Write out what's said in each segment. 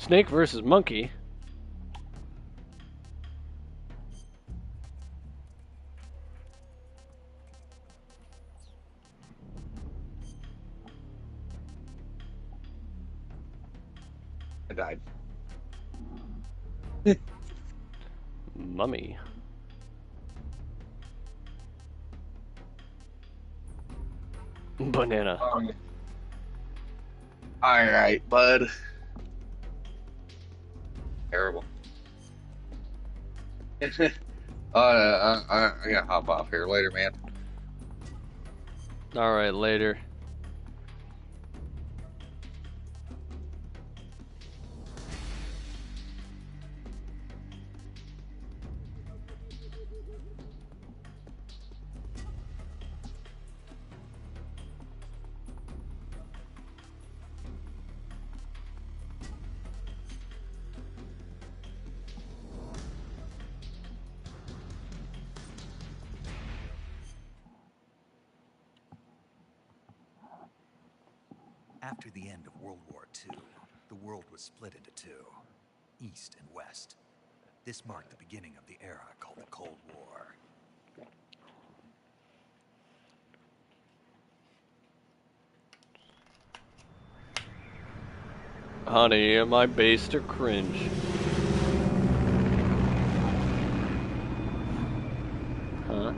Snake versus monkey. I died. Mummy. Banana. Alright, bud. Terrible. I gotta hop off here later, man. Alright, later. After the end of World War II, the world was split into two, East and West. This marked the beginning of the era called the Cold War. Honey, am I based or cringe? Huh?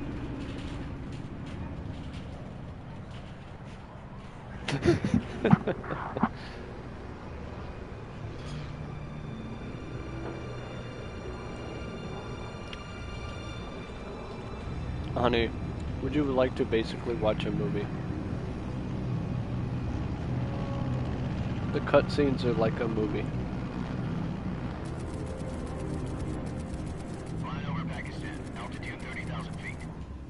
Honey, would you like to basically watch a movie? The cutscenes are like a movie. Flying over Pakistan, altitude 30,000 feet.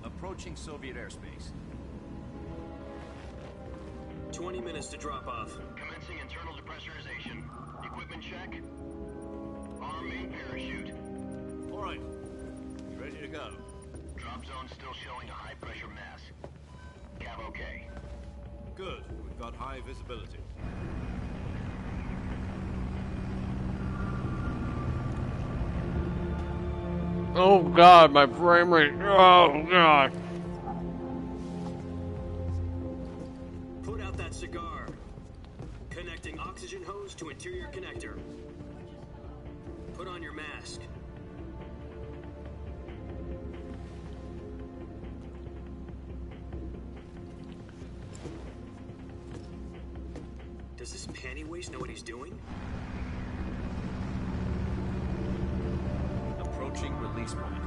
Approaching Soviet airspace. 20 minutes to drop off. Commencing internal depressurization. Equipment check. Arm main parachute. All right. You ready to go? Drop zone still showing a high pressure mass. Cav okay. Good. We've got high visibility. Oh god, my frame rate. Oh god. Put out that cigar. Connecting oxygen hose to interior connector. Put on your mask. Does this panty waste know what he's doing? Approaching release point.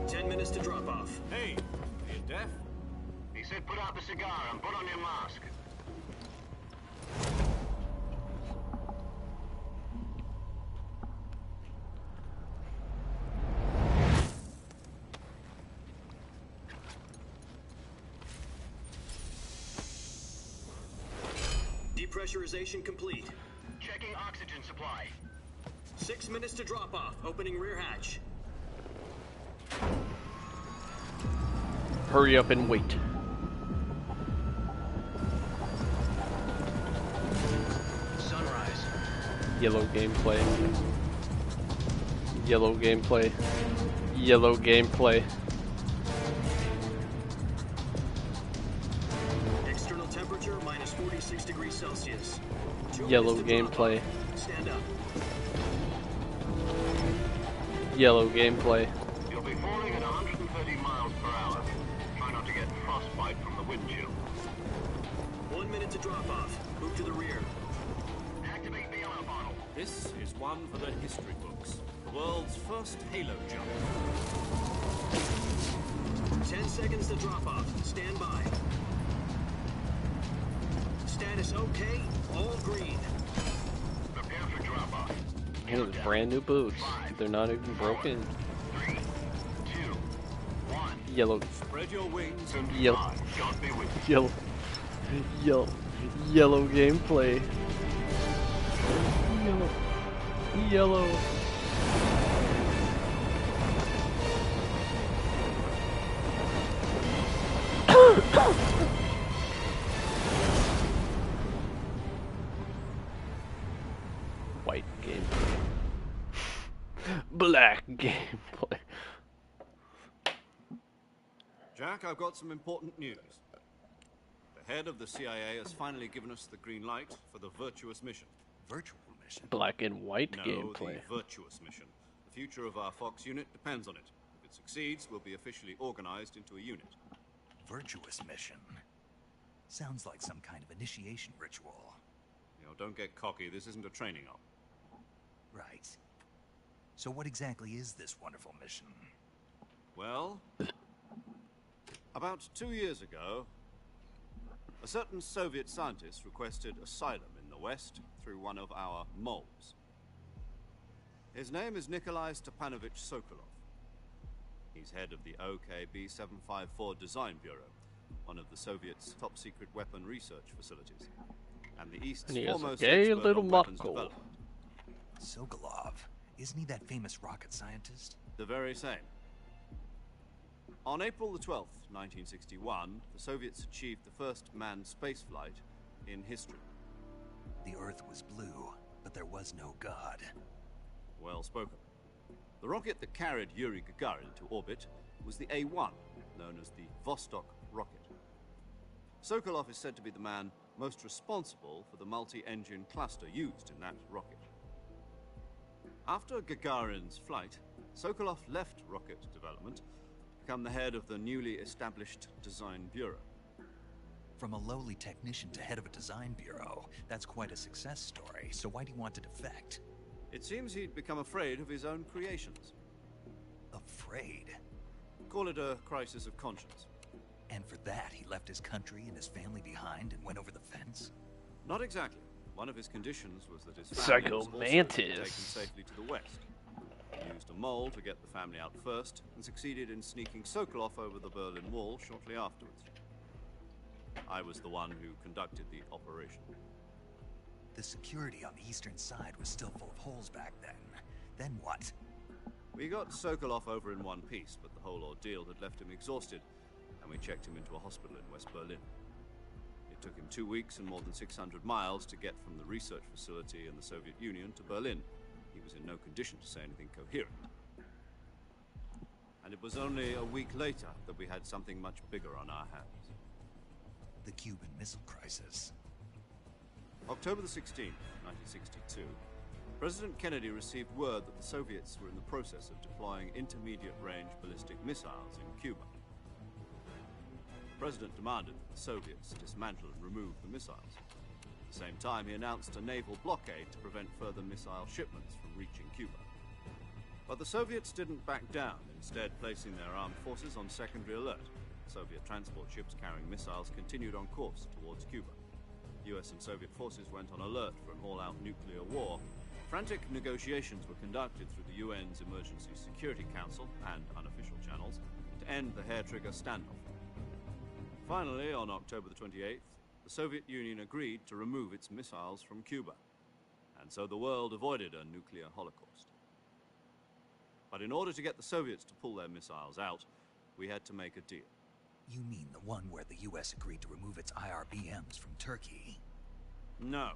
10 minutes to drop off. Hey, are you deaf? He said put out the cigar and put on your mask. Depressurization complete. Checking oxygen supply. 6 minutes to drop off. Opening rear hatch. Hurry up and wait. Sunrise. Yellow gameplay. Yellow gameplay. Yellow gameplay. External temperature minus 46 degrees Celsius. 2 Yellow minutes to drop gameplay. off. Stand up. Yellow gameplay. You'll be falling at 130 miles per hour. Try not to get frostbite from the wind chill. 1 minute to drop off. Move to the rear. Activate bailout bottle. This is one for the history books. The world's first halo jump. 10 seconds to drop off. Stand by. Status okay. All green. Prepare for drop off. Hey, those brand new boots. They're not even broken. 3, 2, 1. Yellow. Spread your wings and Yellow. God be with Yellow. Yellow. Yellow gameplay. Yellow. Yellow. gameplay. Jack, I've got some important news. The head of the CIA has finally given us the green light for the virtuous mission. Virtual mission? Black and white No, gameplay. the virtuous mission. The future of our Fox unit depends on it. If it succeeds, we'll be officially organized into a unit. Virtuous mission? Sounds like some kind of initiation ritual. You know, don't get cocky. This isn't a training op. Right. So what exactly is this wonderful mission? Well, about 2 years ago, a certain Soviet scientist requested asylum in the West through one of our moles. His name is Nikolai Stepanovich Sokolov. He's head of the OKB 754 Design Bureau, one of the Soviets' top-secret weapon research facilities, and the East's And he has a foremost gay expert little on weapons knuckle. development. Sokolov. Isn't he that famous rocket scientist? The very same. On April the 12th, 1961, the Soviets achieved the first manned spaceflight in history. The Earth was blue, but there was no God. Well spoken. The rocket that carried Yuri Gagarin to orbit was the A-1, known as the Vostok rocket. Sokolov is said to be the man most responsible for the multi-engine cluster used in that rocket. After Gagarin's flight, Sokolov left rocket development to become the head of the newly established Design Bureau. From a lowly technician to head of a design bureau, that's quite a success story. So why do you want to defect? It seems he'd become afraid of his own creations. Afraid? Call it a crisis of conscience. And for that, he left his country and his family behind and went over the fence? Not exactly. One of his conditions was that his family was also Psychomantis. taken safely to the west. He used a mole to get the family out first, and succeeded in sneaking Sokolov over the Berlin Wall shortly afterwards. I was the one who conducted the operation. The security on the eastern side was still full of holes back then. Then what? We got Sokolov over in one piece, but the whole ordeal had left him exhausted, and we checked him into a hospital in West Berlin. It took him 2 weeks and more than 600 miles to get from the research facility in the Soviet Union to Berlin. He was in no condition to say anything coherent. And it was only a week later that we had something much bigger on our hands. The Cuban Missile Crisis. October the 16th, 1962, President Kennedy received word that the Soviets were in the process of deploying intermediate-range ballistic missiles in Cuba. The President demanded that the Soviets dismantle and remove the missiles. At the same time, he announced a naval blockade to prevent further missile shipments from reaching Cuba. But the Soviets didn't back down, instead placing their armed forces on secondary alert. Soviet transport ships carrying missiles continued on course towards Cuba. US and Soviet forces went on alert for an all-out nuclear war. Frantic negotiations were conducted through the UN's Emergency Security Council and unofficial channels to end the hair-trigger standoff. Finally, on October the 28th, the Soviet Union agreed to remove its missiles from Cuba, and so the world avoided a nuclear holocaust. But in order to get the Soviets to pull their missiles out, we had to make a deal. You mean the one where the US agreed to remove its IRBMs from Turkey? No.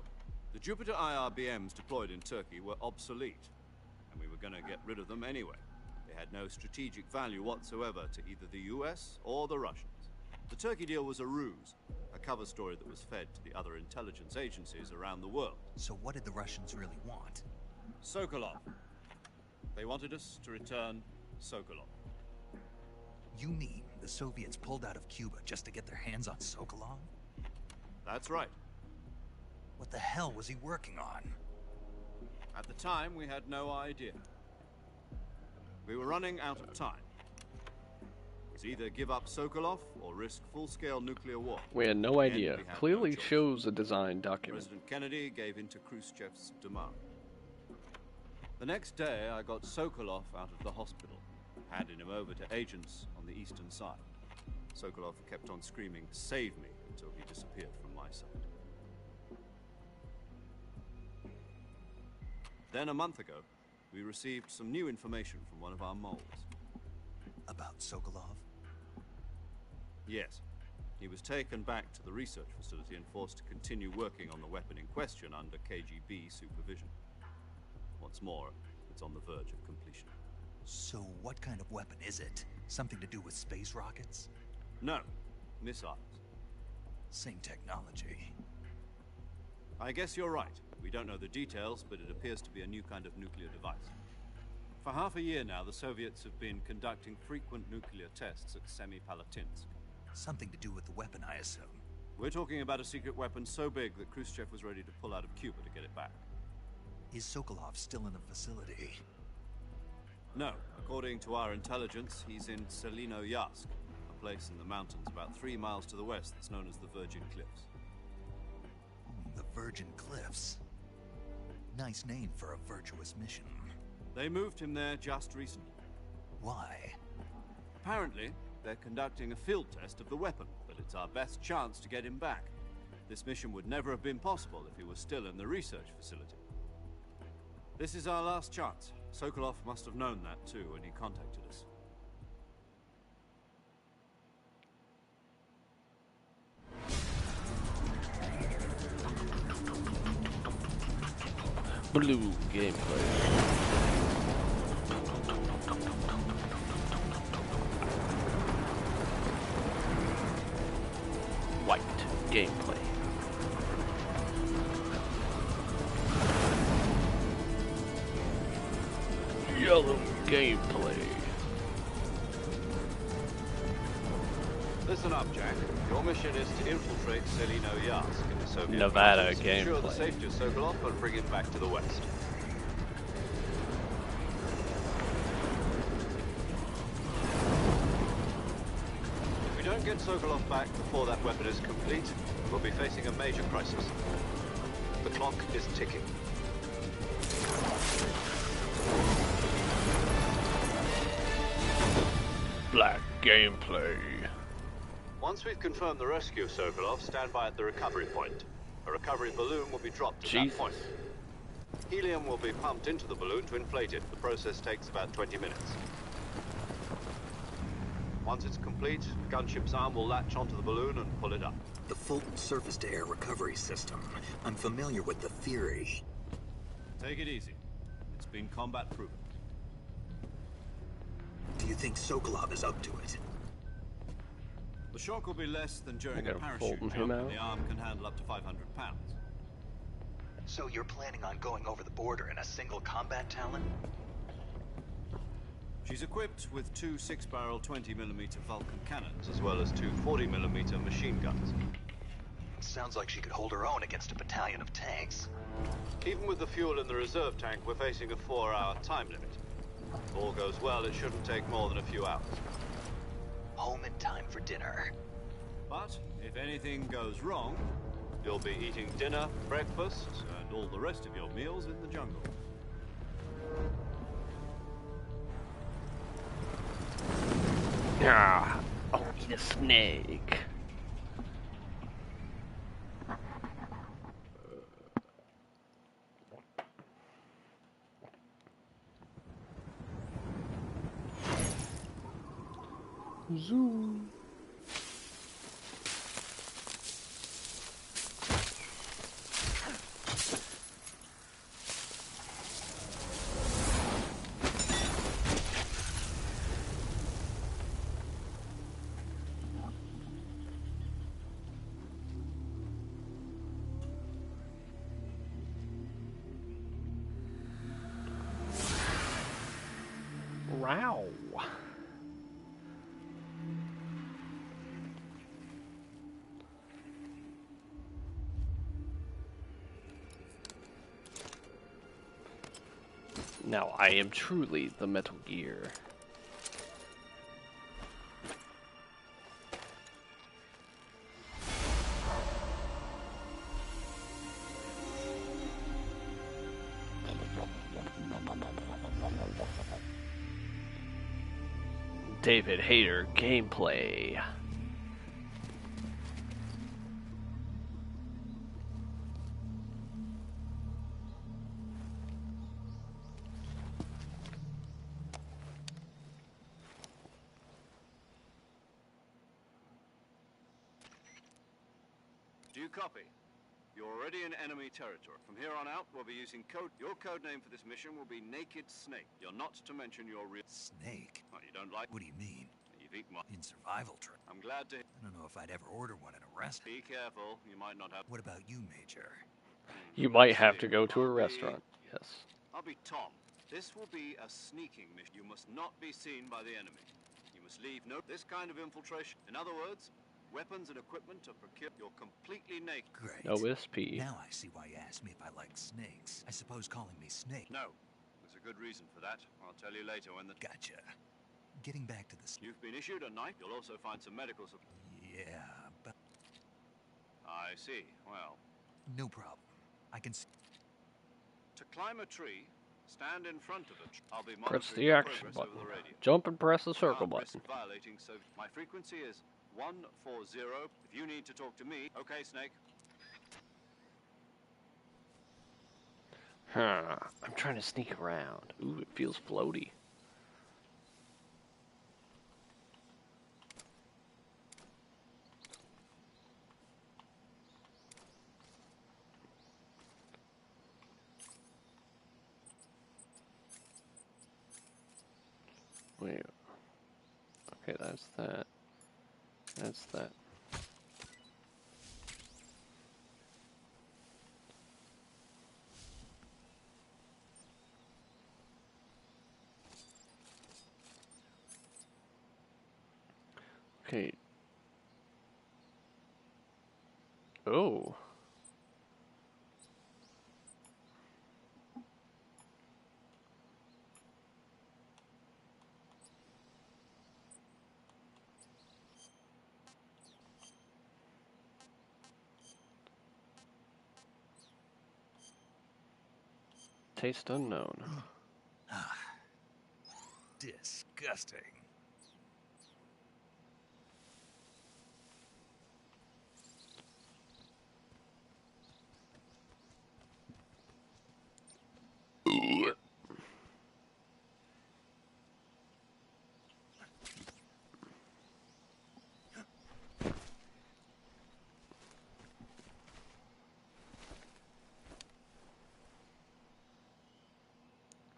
The Jupiter IRBMs deployed in Turkey were obsolete, and we were going to get rid of them anyway. They had no strategic value whatsoever to either the US or the Russians. The Turkey deal was a ruse, a cover story that was fed to the other intelligence agencies around the world. So what did the Russians really want? Sokolov. They wanted us to return Sokolov. You mean the Soviets pulled out of Cuba just to get their hands on Sokolov? That's right. What the hell was he working on? At the time, we had no idea. We were running out of time. It was either give up Sokolov or risk full-scale nuclear war. We had no And idea. we had Clearly no choice. shows a design document. President Kennedy gave in to Khrushchev's demand. The next day, I got Sokolov out of the hospital, handed him over to agents on the eastern side. Sokolov kept on screaming, "Save me," until he disappeared from my sight. Then, a month ago, we received some new information from one of our moles. About Sokolov? Yes. He was taken back to the research facility and forced to continue working on the weapon in question under KGB supervision. What's more, it's on the verge of completion. So what kind of weapon is it? Something to do with space rockets? No, missiles. Same technology. I guess you're right. We don't know the details, but it appears to be a new kind of nuclear device. For half a year now, the Soviets have been conducting frequent nuclear tests at Semipalatinsk. Something to do with the weapon, I assume. We're talking about a secret weapon so big that Khrushchev was ready to pull out of Cuba to get it back. Is Sokolov still in the facility? No. According to our intelligence, he's in Selino Yask, a place in the mountains about 3 miles to the west that's known as the Virgin Cliffs. The Virgin Cliffs. Nice name for a virtuous mission. They moved him there just recently. Why? Apparently, they're conducting a field test of the weapon, but it's our best chance to get him back. This mission would never have been possible if he was still in the research facility. This is our last chance. Sokolov must have known that too when he contacted us. Blue gameplay. White gameplay. Yellow gameplay. Listen up, Jack. Your mission is to infiltrate Selino Yask in the Soviet Nevada mountains, ensure the gameplay. safety of Sokolov and bring him back to the west. If we don't get Sokolov back before that weapon is complete, we'll be facing a major crisis. The clock is ticking. Black gameplay. Once we've confirmed the rescue of Sokolov, stand by at the recovery point. A recovery balloon will be dropped at Jesus. that point. Helium will be pumped into the balloon to inflate it. The process takes about 20 minutes. Once it's complete, the gunship's arm will latch onto the balloon and pull it up. The Fulton surface-to-air recovery system. I'm familiar with the theory. Take it easy. It's been combat proven. Do you think Sokolov is up to it? The shock will be less than during They're a gonna parachute Fulton jump, him and out? the arm can handle up to 500 pounds. So you're planning on going over the border in a single combat Talon? She's equipped with 2 6-barrel 20mm Vulcan cannons, as well as 2 40mm machine guns. Sounds like she could hold her own against a battalion of tanks. Even with the fuel in the reserve tank, we're facing a 4-hour time limit. If all goes well, it shouldn't take more than a few hours. Home in time for dinner. But if anything goes wrong, you'll be eating dinner, breakfast, and all the rest of your meals in the jungle. Ah, I'll eat a snake. Zoom. Wow. Now I am truly the Metal Gear. David Hayter gameplay. Do you copy? You're already in enemy territory. From here on out, we'll be using code. Your code name for this mission will be Naked Snake. You're not to mention your real... Snake? Oh, you don't like... What do you mean? You've eaten one. In survival trip? I'm glad to... I don't know if I'd ever order one in a restaurant. Be careful. You might not have... What about you, Major? You might have to go to a restaurant. Yes. I'll be Tom. This will be a sneaking mission. You must not be seen by the enemy. You must leave no... This kind of infiltration. In other words, weapons and equipment are procured. You're completely naked. Great. OSP. Now I see why you asked me if I like snakes. I suppose calling me Snake... No. There's a good reason for that. I'll tell you later when the... Gotcha. Getting back to the... You've been issued a knife. You'll also find some medical support. Yeah, but... I see. Well... No problem. I can... To climb a tree, stand in front of it. I'll be Press monitoring the your action progress button. over the radio. Jump and press the circle Can't risk button. violating, so my frequency is 140. If you need to talk to me, okay, Snake. Huh. I'm trying to sneak around. Ooh, it feels floaty. Wait. Okay, that's that. That's that. Okay. Oh. Taste unknown. Disgusting.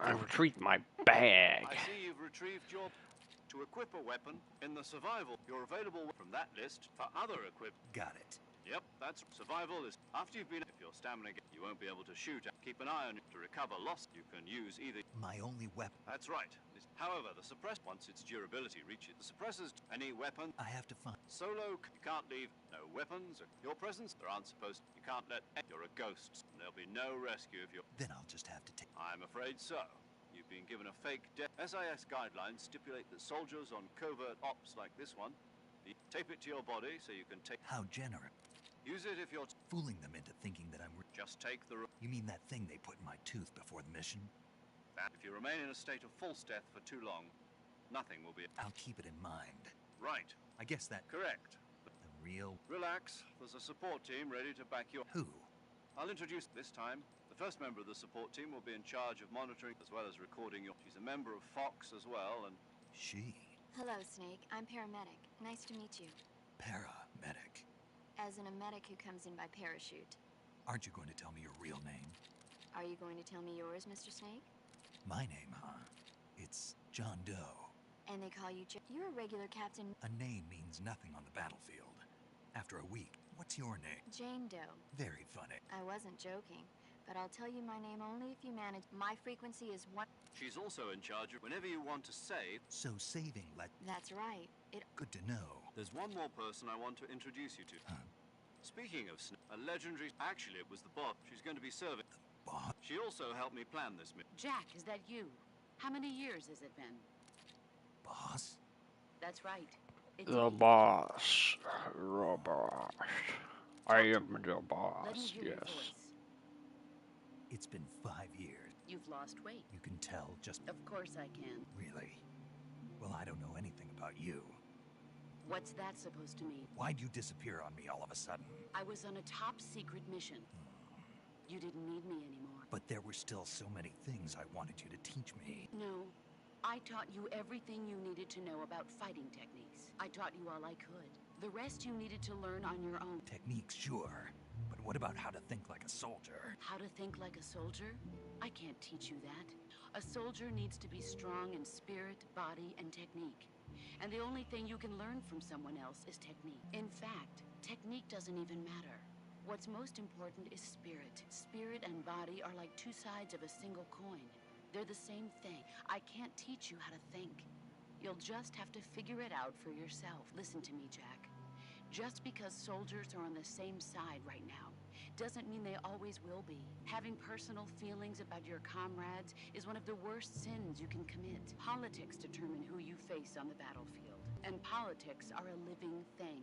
I retrieved my bag. I see you've retrieved your... To equip a weapon in the survival, you're available from that list for other equip. Got it. Yep, that's survival is... After you've been... If your stamina... You won't be able to shoot. Keep an eye on it to recover loss. You can use either... My only weapon. That's right. However, the suppress... Once its durability reaches... The suppressors... Any weapon... I have to find... Solo... You can't leave. No weapons. Your presence... There aren't supposed... You can't let... You're a ghost. There'll be no rescue if you're... Then I'll just have to take... I'm afraid so. You've been given a fake death. SIS guidelines stipulate that soldiers on covert ops like this one, tape it to your body so you can take... How generous. Use it if you're... Fooling them into thinking that I'm... Just take the... You mean that thing they put in my tooth before the mission? If you remain in a state of false death for too long, nothing will be... I'll keep it in mind. Right. I guess that... Correct. The real... Relax. There's a support team ready to back you. Who? I'll introduce this time. The first member of the support team will be in charge of monitoring as well as recording your... She's a member of Fox as well, and... She? Hello, Snake. I'm paramedic. Nice to meet you. Paramedic. As in a medic who comes in by parachute. Aren't you going to tell me your real name? Are you going to tell me yours, Mr. Snake? My name, huh? It's John Doe. And they call you You're a regular captain. A name means nothing on the battlefield. After a week, what's your name? Jane Doe. Very funny. I wasn't joking. But I'll tell you my name only if you manage. My frequency is 1... She's also in charge of whenever you want to save. So saving That's right. Good to know. There's one more person I want to introduce you to. Huh? Speaking of a legendary... Actually, it was the boss. She's going to be serving. Boss? She also helped me plan this mission. Jack, is that you? How many years has it been? Boss? That's right. It's The me. boss. The boss. I am the Let me boss, hear your yes. voice. It's been 5 years. You've lost weight. You can tell just... Of course I can. Really? Well, I don't know anything about you. What's that supposed to mean? Why'd you disappear on me all of a sudden? I was on a top secret mission. You didn't need me anymore. But there were still so many things I wanted you to teach me. No. I taught you everything you needed to know about fighting techniques. I taught you all I could. The rest you needed to learn on your own. Techniques, sure. But What about how to think like a soldier? How to think like a soldier? I can't teach you that. A soldier needs to be strong in spirit, body, and technique. And the only thing you can learn from someone else is technique. In fact, technique doesn't even matter. What's most important is spirit. Spirit and body are like two sides of a single coin. They're the same thing. I can't teach you how to think. You'll just have to figure it out for yourself. Listen to me, Jack. Just because soldiers are on the same side right now doesn't mean they always will be. Having personal feelings about your comrades is one of the worst sins you can commit. Politics determine who you face on the battlefield, and politics are a living thing.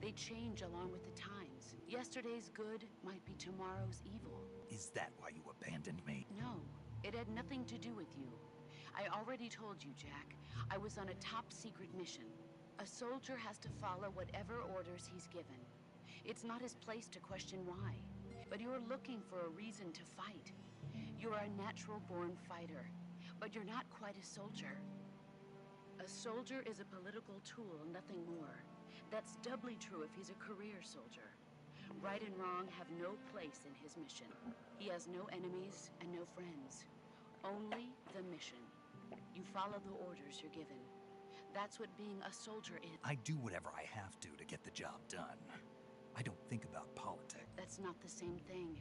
They change along with the times. Yesterday's good might be tomorrow's evil. Is that why you abandoned me? No, it had nothing to do with you. I already told you, Jack. I was on a top-secret mission. A soldier has to follow whatever orders he's given. It's not his place to question why, but you're looking for a reason to fight. You are a natural-born fighter, but you're not quite a soldier. A soldier is a political tool, nothing more. That's doubly true if he's a career soldier. Right and wrong have no place in his mission. He has no enemies and no friends. Only the mission. You follow the orders you're given. That's what being a soldier is. I do whatever I have to get the job done. I don't think about politics. That's not the same thing.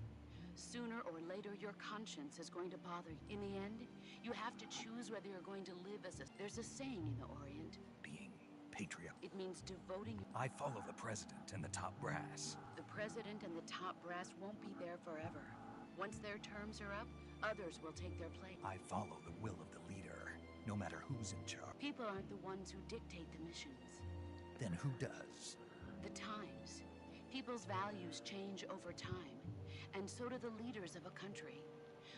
Sooner or later, your conscience is going to bother you. In the end, you have to choose whether you're going to live as a... There's a saying in the Orient. Being patriotic. It means devoting... I follow the president and the top brass. The president and the top brass won't be there forever. Once their terms are up, others will take their place. I follow the will of the leader, no matter who's in charge. People aren't the ones who dictate the missions. Then who does? The times. People's values change over time, and so do the leaders of a country.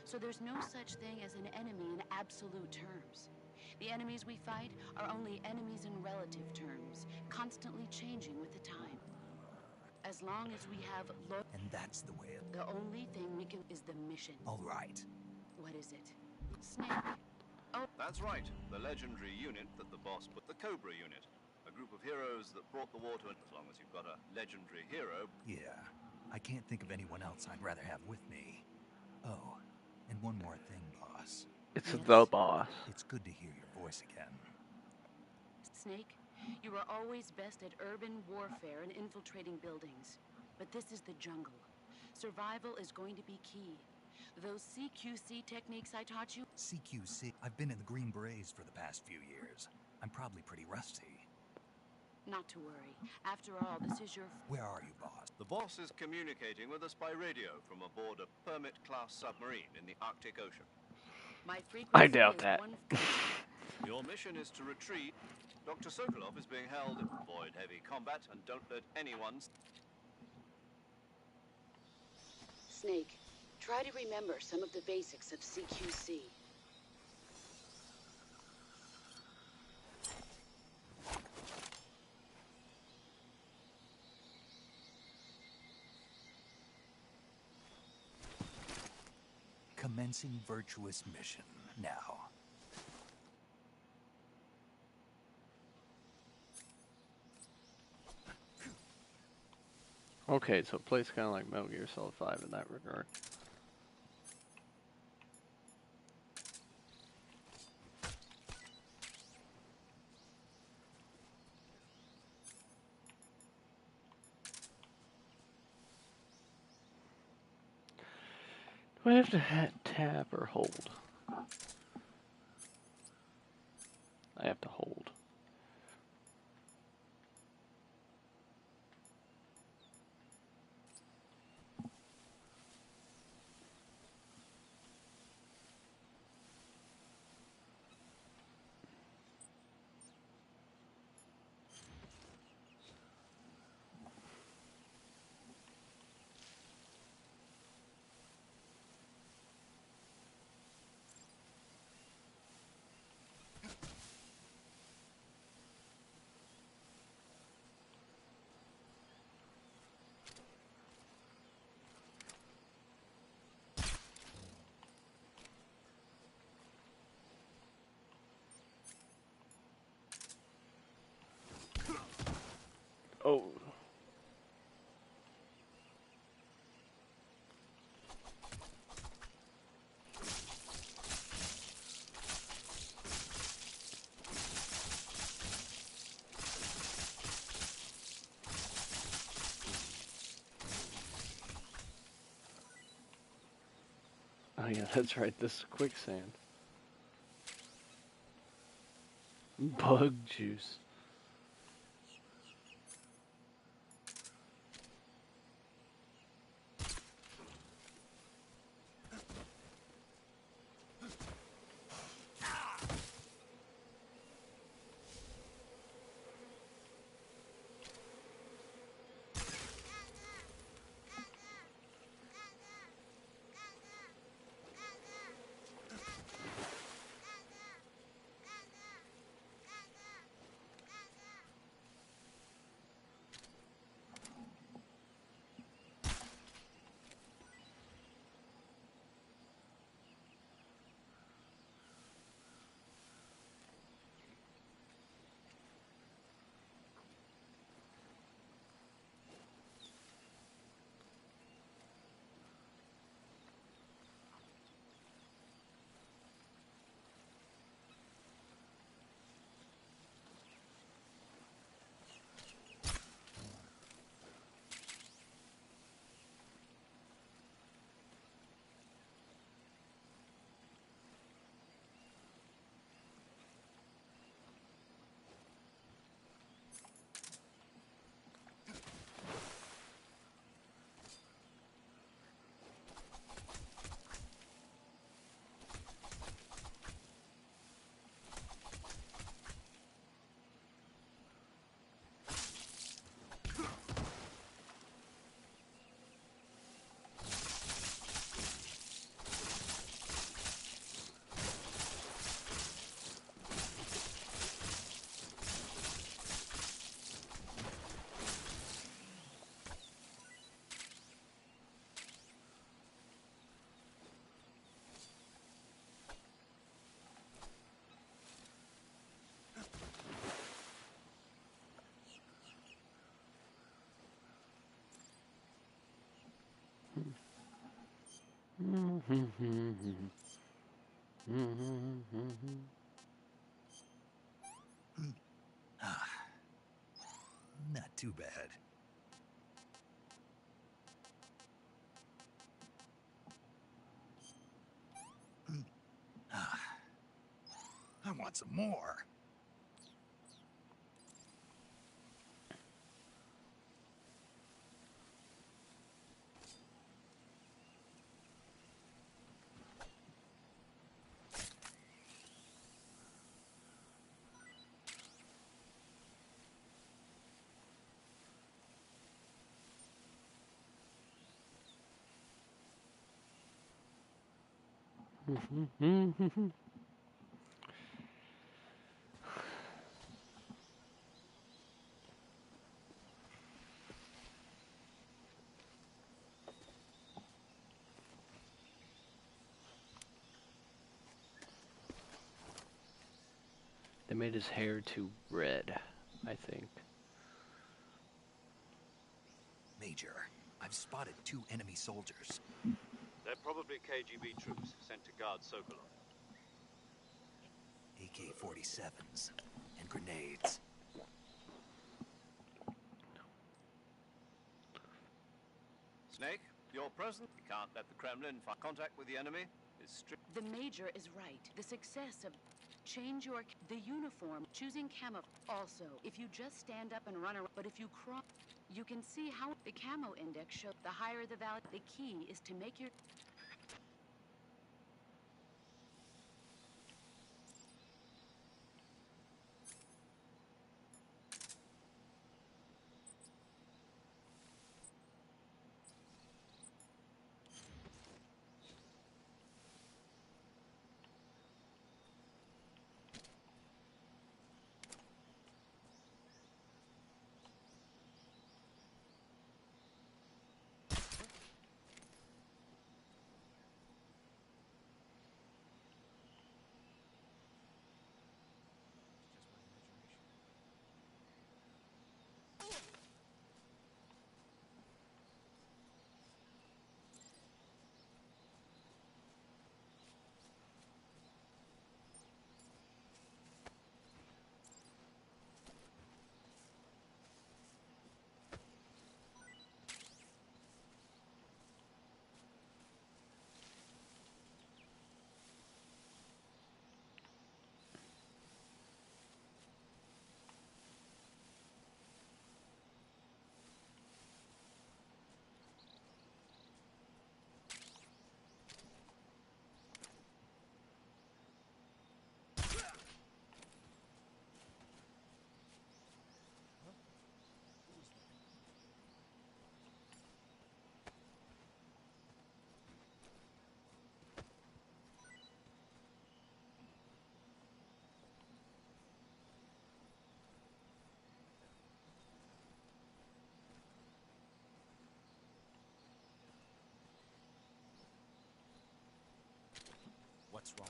So there's no such thing as an enemy in absolute terms. The enemies we fight are only enemies in relative terms, constantly changing with the time. As long as we have And that's the way the only thing we can is the mission. All right. What is it? Snake. Oh, That's right, the legendary unit that the boss put, the Cobra unit. A group of heroes that brought the war to an... As long as you've got a legendary hero. Yeah. I can't think of anyone else I'd rather have with me. Oh, and one more thing, boss. It's Yes. the boss. It's good to hear your voice again. Snake, you are always best at urban warfare and infiltrating buildings. But this is the jungle. Survival is going to be key. Those CQC techniques I taught you? CQC. I've been in the Green Berets for the past few years. I'm probably pretty rusty. Not to worry. After all, this is your... Where are you, boss? The boss is communicating with us by radio from aboard a Permit-class submarine in the Arctic Ocean. My frequency I doubt is that. Your mission is to retreat. Dr. Sokolov is being held. Avoid heavy combat and don't let anyone... Snake, try to remember some of the basics of CQC. Commencing virtuous mission now. Okay, so it plays kind of like Metal Gear Solid 5 in that regard. Do I have to tap or hold? I have to hold. Oh. Oh yeah, that's right. This is quicksand. Bug juice. Not too bad. I want some more. They made his hair too red, I think. Major, I've spotted 2 enemy soldiers. They're probably KGB troops sent to guard Sokolov. AK-47s and grenades. Snake, your presence. We can't let the Kremlin find contact with the enemy. Is strict. The Major is right. The success of the uniform, choosing camo. Also, if you just stand up and run around, but if you cross, you can see how the camo index shows. The higher the value, the key is to make your What's wrong?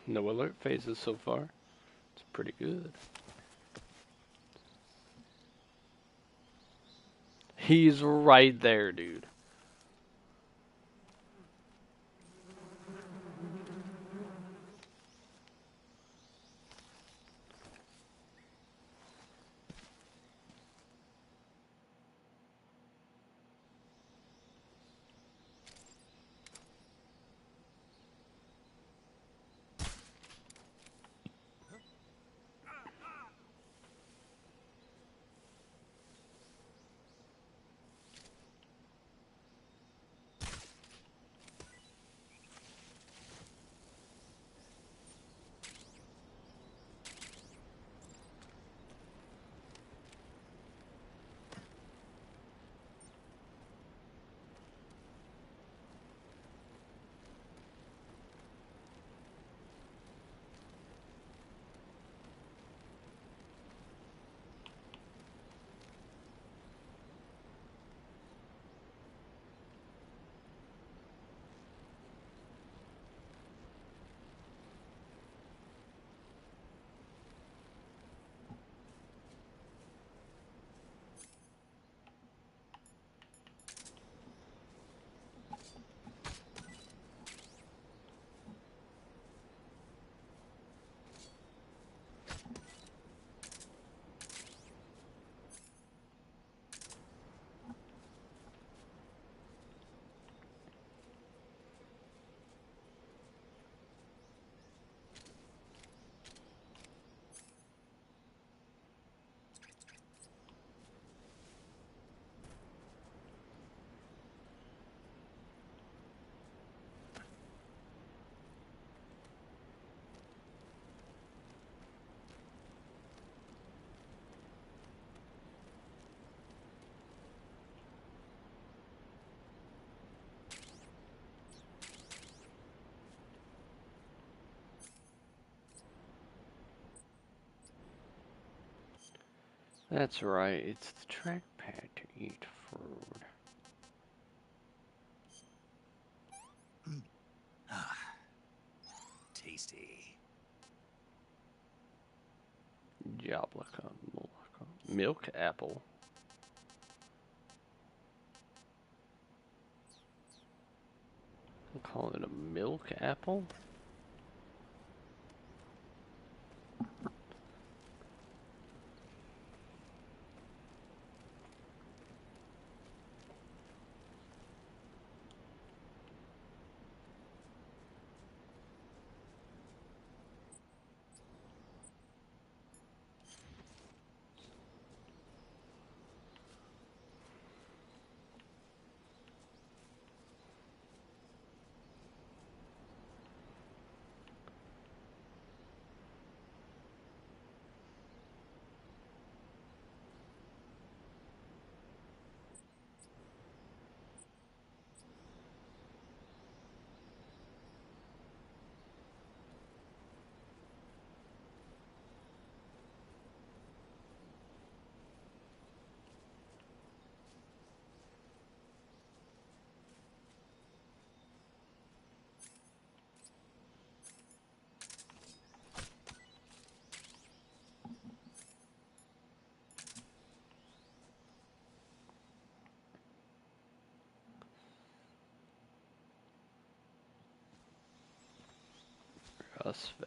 No alert phases so far. It's pretty good. He's right there, dude. That's right, it's the trackpad to eat food. Tasty. Jablaka, milk apple. I'm calling it a milk apple?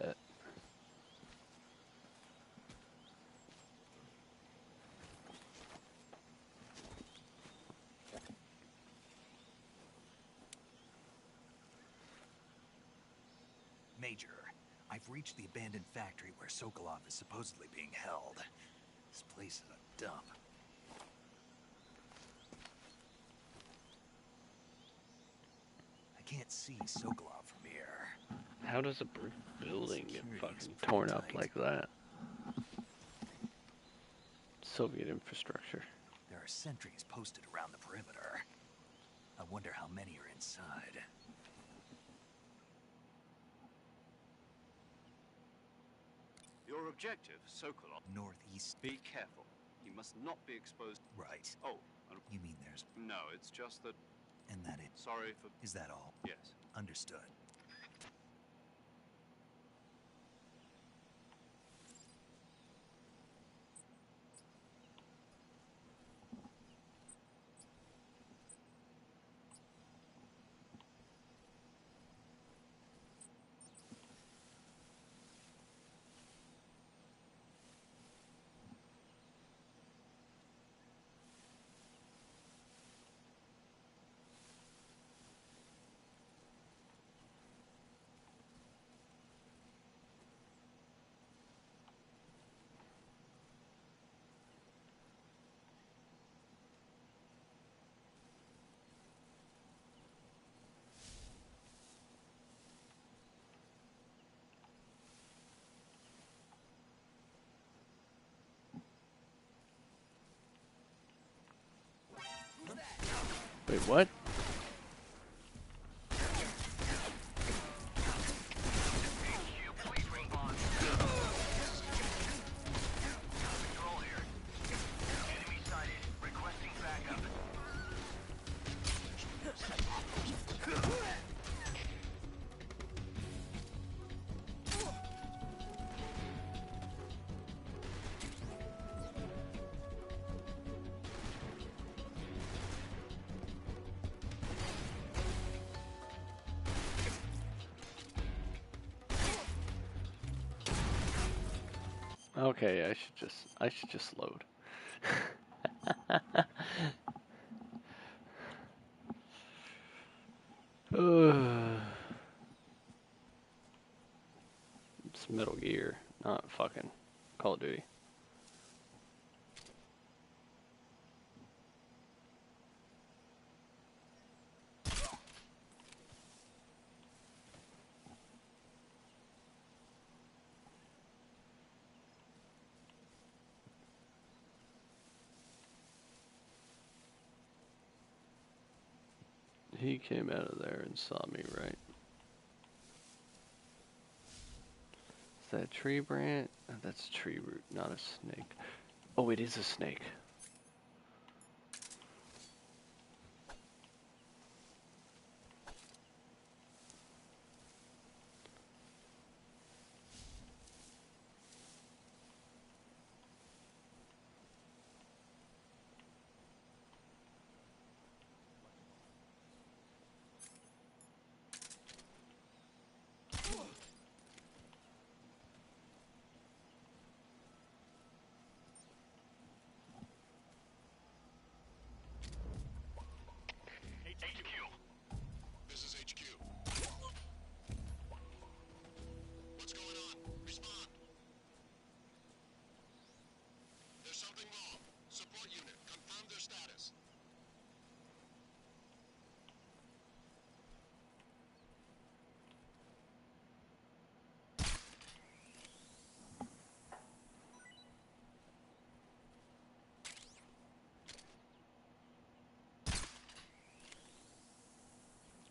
Vet. Major, I've reached the abandoned factory where Sokolov is supposedly being held. This place is a dump. can't see Sokolov from here. How does a brick building get Security's fucking pretty torn up tight. like that? Soviet infrastructure. There are sentries posted around the perimeter. I wonder how many are inside. Your objective, Sokolov. Northeast. Be careful. He must not be exposed. Right. Oh, and You mean there's... no, it's just that. And that it... Sorry for. Is that all? Yes. Understood. Wait, what? Okay, I should just load. It's Metal Gear, not fucking Call of Duty. He came out of there and saw me, right? Is that a tree branch? Oh, that's a tree root, not a snake. Oh, it is a snake. This is HQ. What's going on? Respond. There's something wrong. Support unit, confirm their status.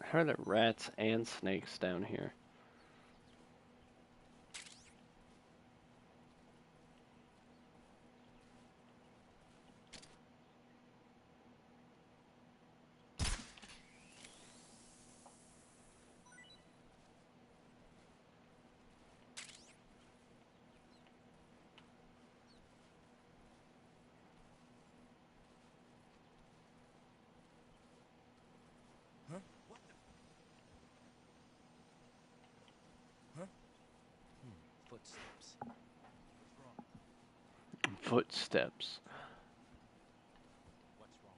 How are there rats and snakes down here? Footsteps. Footsteps. What's wrong? What's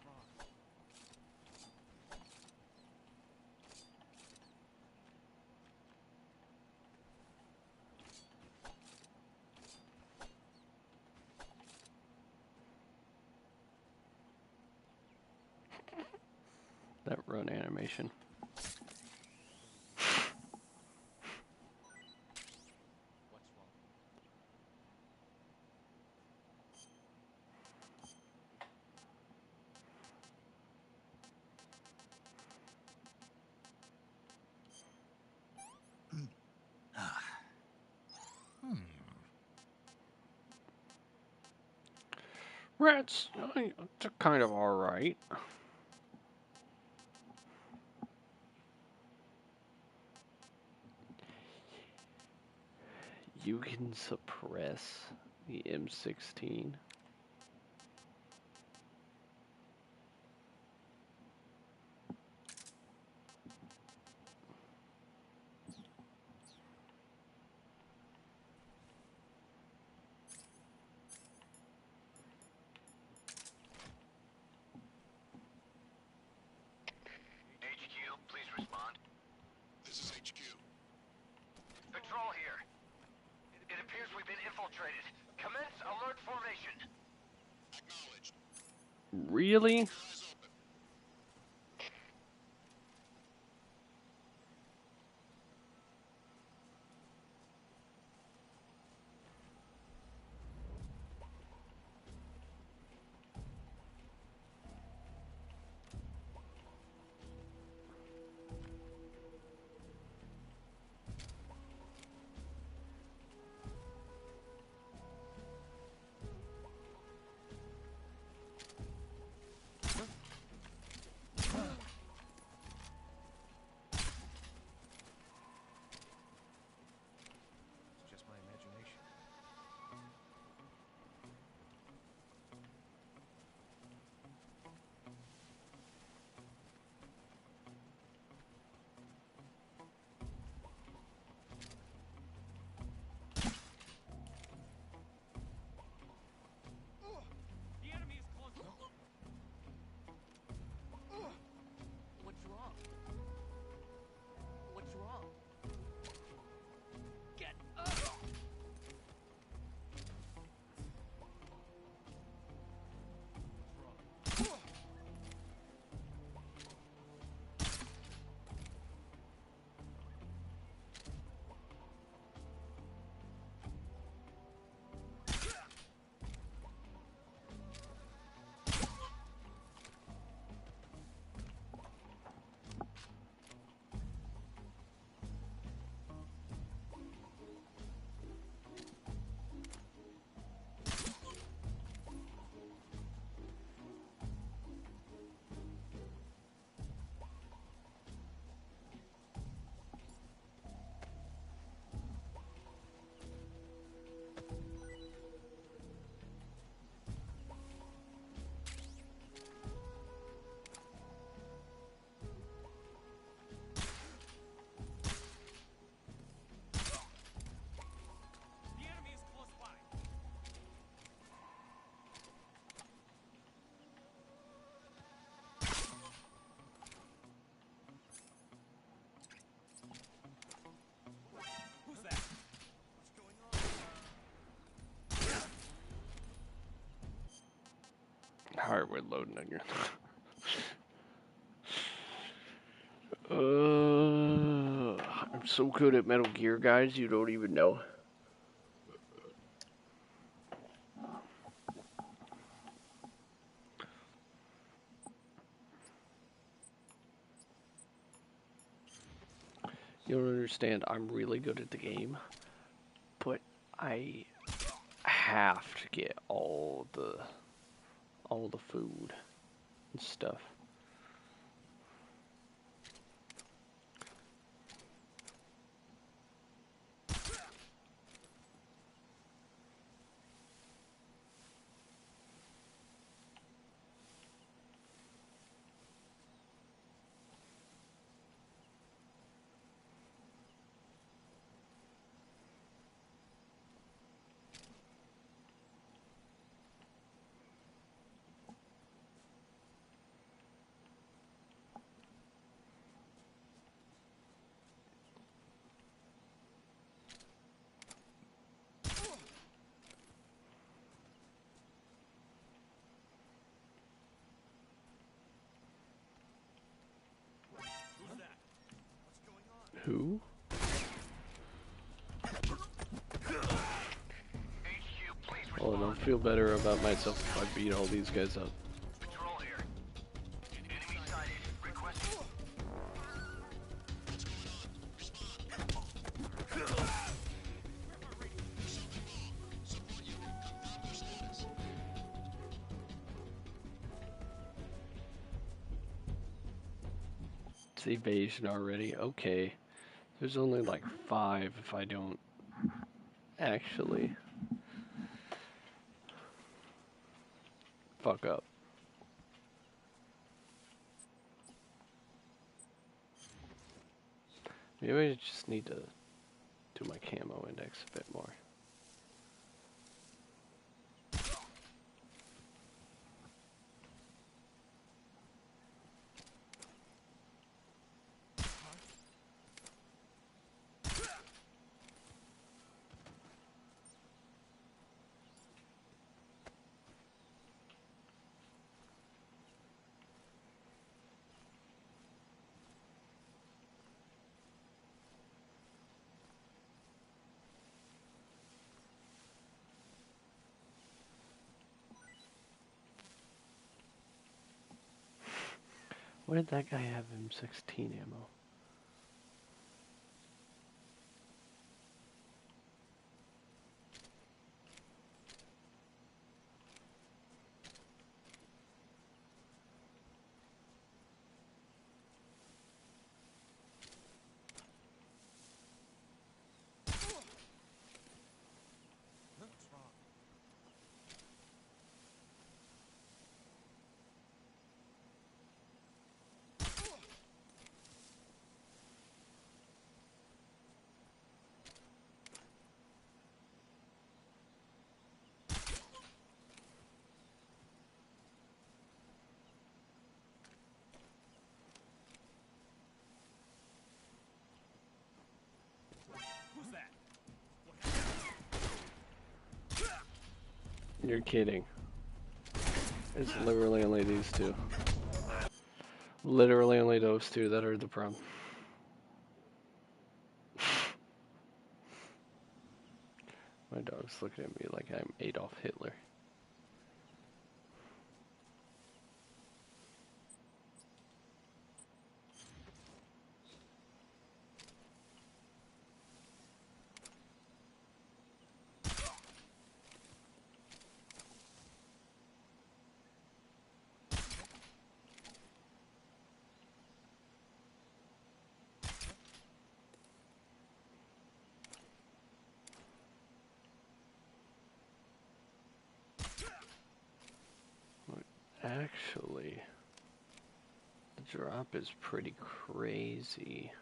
wrong? That run animation. Rats, they're kind of alright. You can suppress the M16. HQ, please respond. This is HQ. Patrol here. It appears we've been infiltrated. Commence alert formation. Acknowledged. Really? Eyes open. It's just my imagination. The enemy is close. What's wrong? What's wrong? Get up! The enemy is close by. Who's that? What's going on? Alright, we're loading again. I'm so good at Metal Gear, guys, you don't even know. You don't understand, I'm really good at the game, but I have to get all the food and stuff. Who? Oh, I don't feel better about myself if I beat all these guys up. Patrol here. Enemy sighted. Request. It's evasion already. Okay. There's only like 5 if I don't actually fuck up. Maybe I just need to do my camo index a bit more. Where did that guy have M16 ammo? You're kidding. It's literally only these two. Literally only those two that are the problem. My dog's looking at me like I'm Adolf Hitler. Actually, the drop is pretty crazy.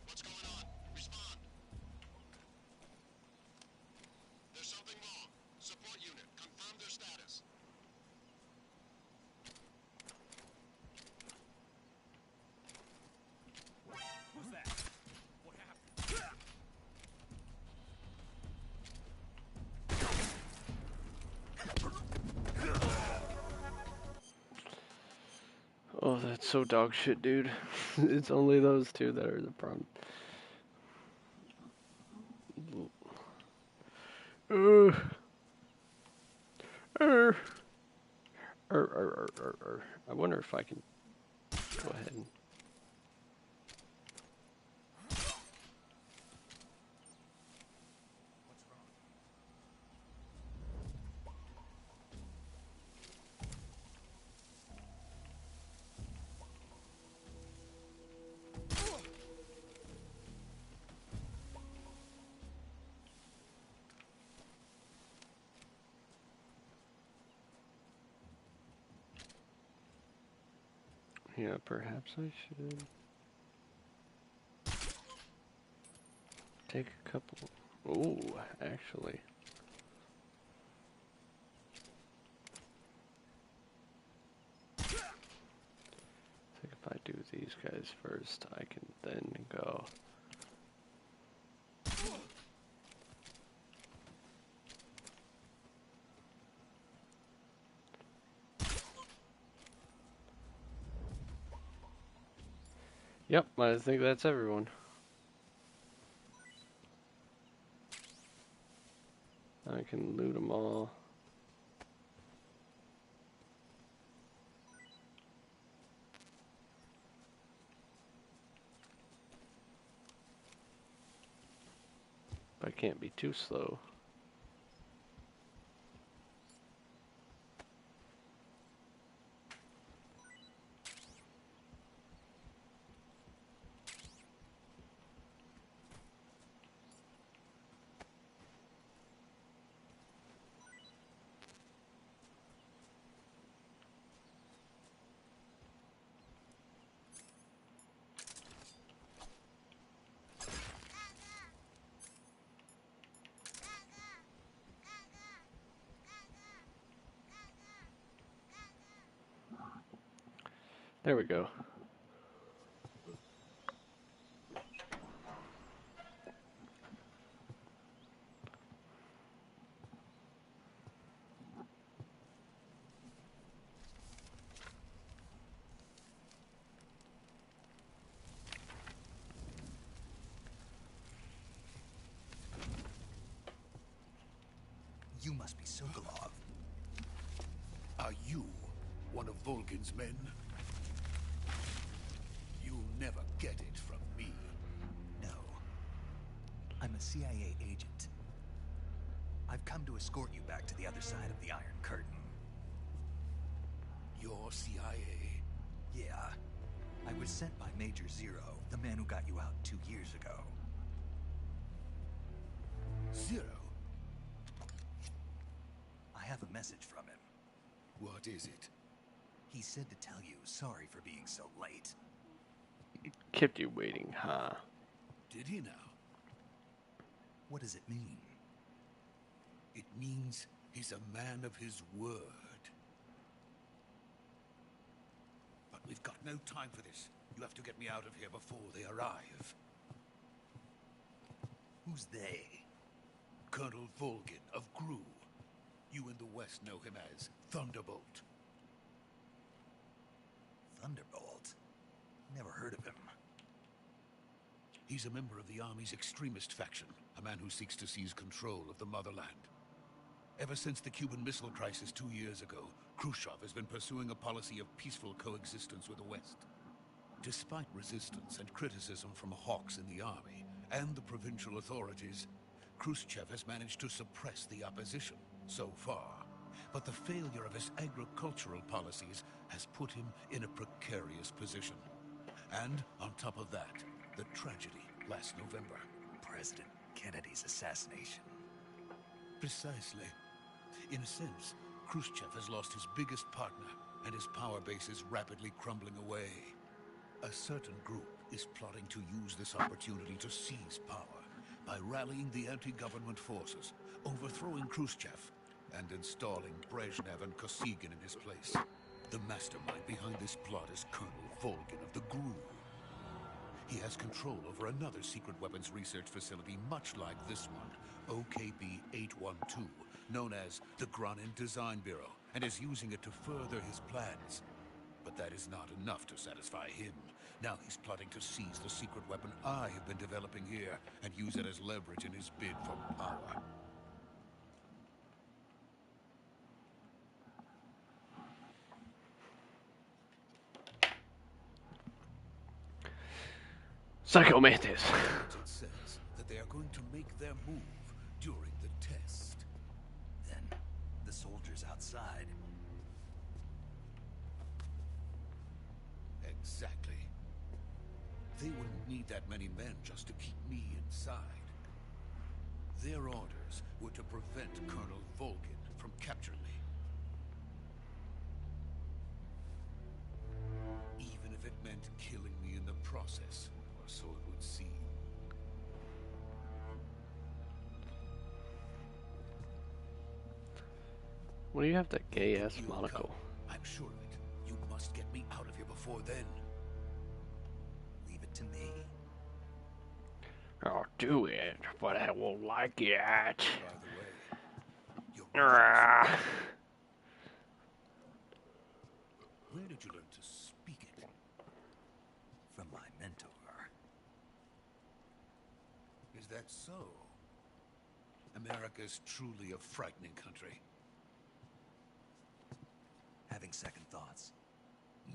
What's going on? Respond. There's something wrong. Support unit, confirm their status. Who's that? What happened? Oh, that's so dog shit, dude. It's only those two that are the problem. I wonder if I can go ahead and... What's wrong? Yeah, perhaps I should take a couple. Ooh, actually. I think if I do these guys first, I can then go. Yep, I think that's everyone. I can loot them all. But I can't be too slow. There we go. You must be Sokolov. Are you one of Volgin's men? You'll never get it from me. No. I'm a CIA agent. I've come to escort you back to the other side of the Iron Curtain. You're CIA? Yeah. I was sent by Major Zero, the man who got you out 2 years ago. Zero? I have a message from him. What is it? He said to tell you sorry for being so late. Kept you waiting, huh? Did he now? What does it mean? It means he's a man of his word. But we've got no time for this. You have to get me out of here before they arrive. Who's they? Colonel Volgin of Gru. You in the West know him as Thunderbolt. Thunderbolt? Never heard of him. He's a member of the Army's extremist faction, a man who seeks to seize control of the motherland. Ever since the Cuban Missile Crisis 2 years ago, Khrushchev has been pursuing a policy of peaceful coexistence with the West. Despite resistance and criticism from hawks in the Army and the provincial authorities, Khrushchev has managed to suppress the opposition so far. But the failure of his agricultural policies has put him in a precarious position. And on top of that, the tragedy last November. President Kennedy's assassination. Precisely. In a sense, Khrushchev has lost his biggest partner, and his power base is rapidly crumbling away. A certain group is plotting to use this opportunity to seize power by rallying the anti-government forces, overthrowing Khrushchev, and installing Brezhnev and Kosygin in his place. The mastermind behind this plot is Colonel Volgin of the Gru. He has control over another secret weapons research facility much like this one, OKB-812, known as the Granin Design Bureau, and is using it to further his plans. But that is not enough to satisfy him. Now he's plotting to seize the secret weapon I have been developing here and use it as leverage in his bid for power. Psychomantis. It says that they are going to make their move during the test. Then, the soldiers outside. Exactly. They wouldn't need that many men just to keep me inside. Their orders were to prevent Colonel Volgin from capturing me. Even if process, or so it would seem. What do you have that gay ass You'll monocle? come. I'm sure of it. You must get me out of here before then. Leave it to me. I'll do it, but I won't like it. By the way, your Ah. where did you learn to speak it? From my mentor. Is that so? America is truly a frightening country. Having second thoughts.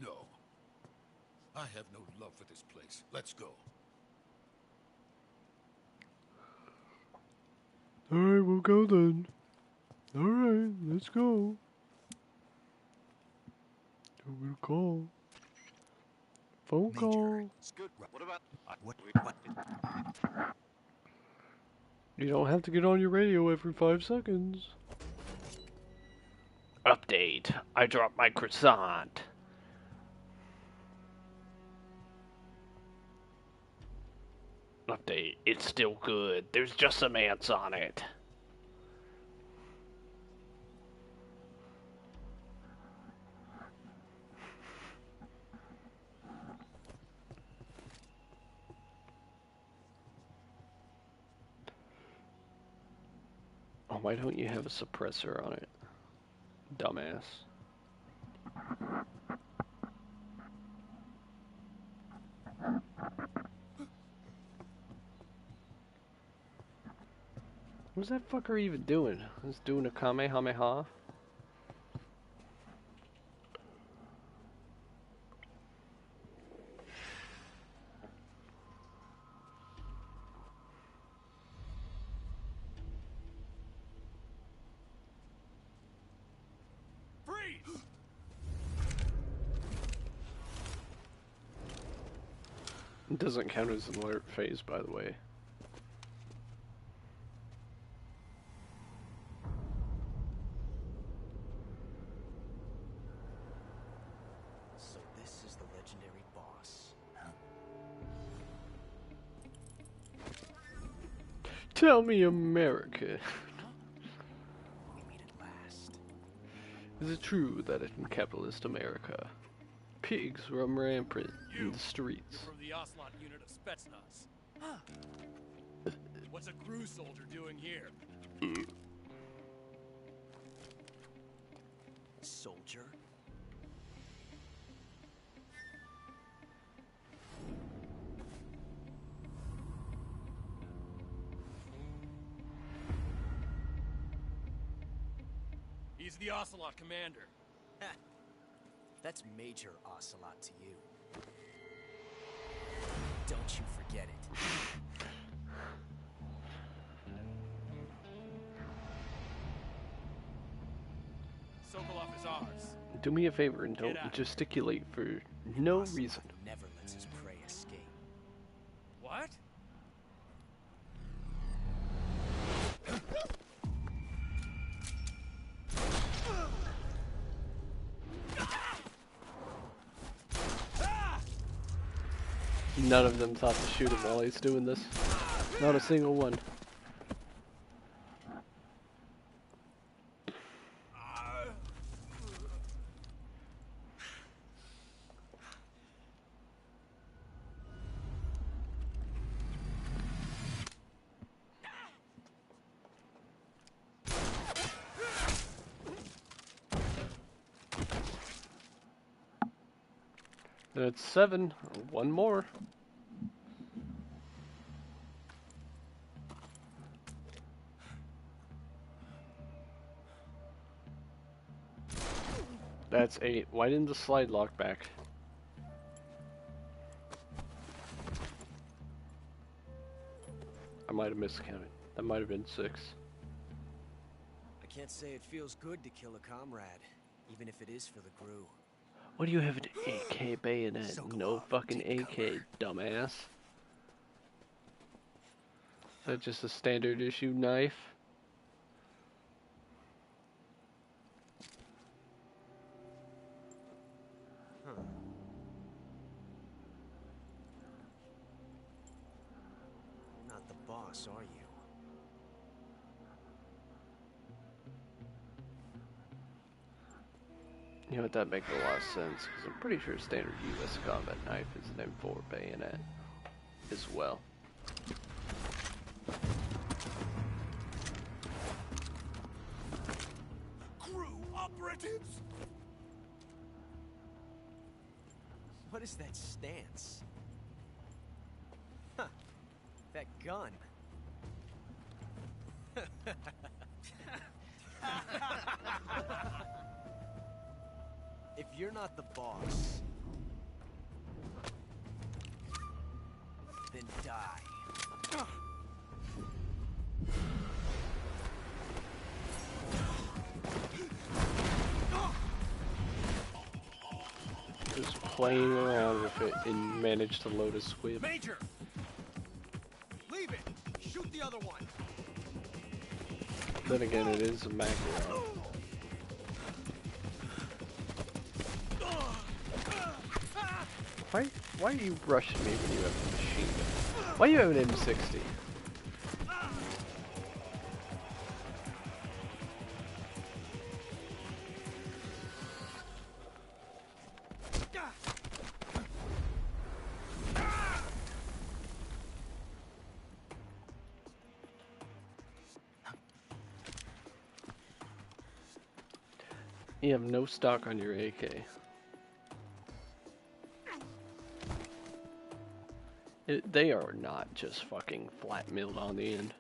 No. I have no love for this place. Let's go. Alright, we'll go then. Alright, let's go. I'm gonna call. Phone Major. call. It's good. What about... What? You don't have to get on your radio every 5 seconds. Update. I dropped my croissant. Update. It's still good. There's just some ants on it. Oh, why don't you have a suppressor on it? Dumbass. What's that fucker even doing? He's doing a Kamehameha? Freeze! It doesn't count as an alert phase, by the way. So this is the legendary boss. Tell me, America. We meet at last. Is it true that in capitalist America, pigs roam rampant in the streets? From the Ocelot unit of Spetsnaz. What's a crew soldier doing here? Soldier? He's the Ocelot commander. That's Major Ocelot to you. Don't you forget it. Sokolov is ours. Do me a favor and don't Get out. gesticulate for no Ocelot reason. never lets his prey escape. What? None of them thought to shoot him while he's doing this. Not a single one. That's 7. One more. That's 8. Why didn't the slide lock back? I might have miscounted. That might have been 6. I can't say it feels good to kill a comrade, even if it is for the crew. What do you have an AK bayonet? No Sokolov, fucking take AK, cover. dumbass. Is that just a standard issue knife? boss, are you? You know what, that makes a lot of sense, because I'm pretty sure standard US combat knife is an M4 bayonet as well. Crew operatives! What is that stance? Huh. That gun. If you're not the boss, then die. Just playing around with it and managed to load a squib. Major! Leave it! Shoot the other one! Then again, it is a macro. Why are you rushing me when you have a machine gun? Why do you have an M60? You have no stock on your AK. They are not just fucking flat milled on the end.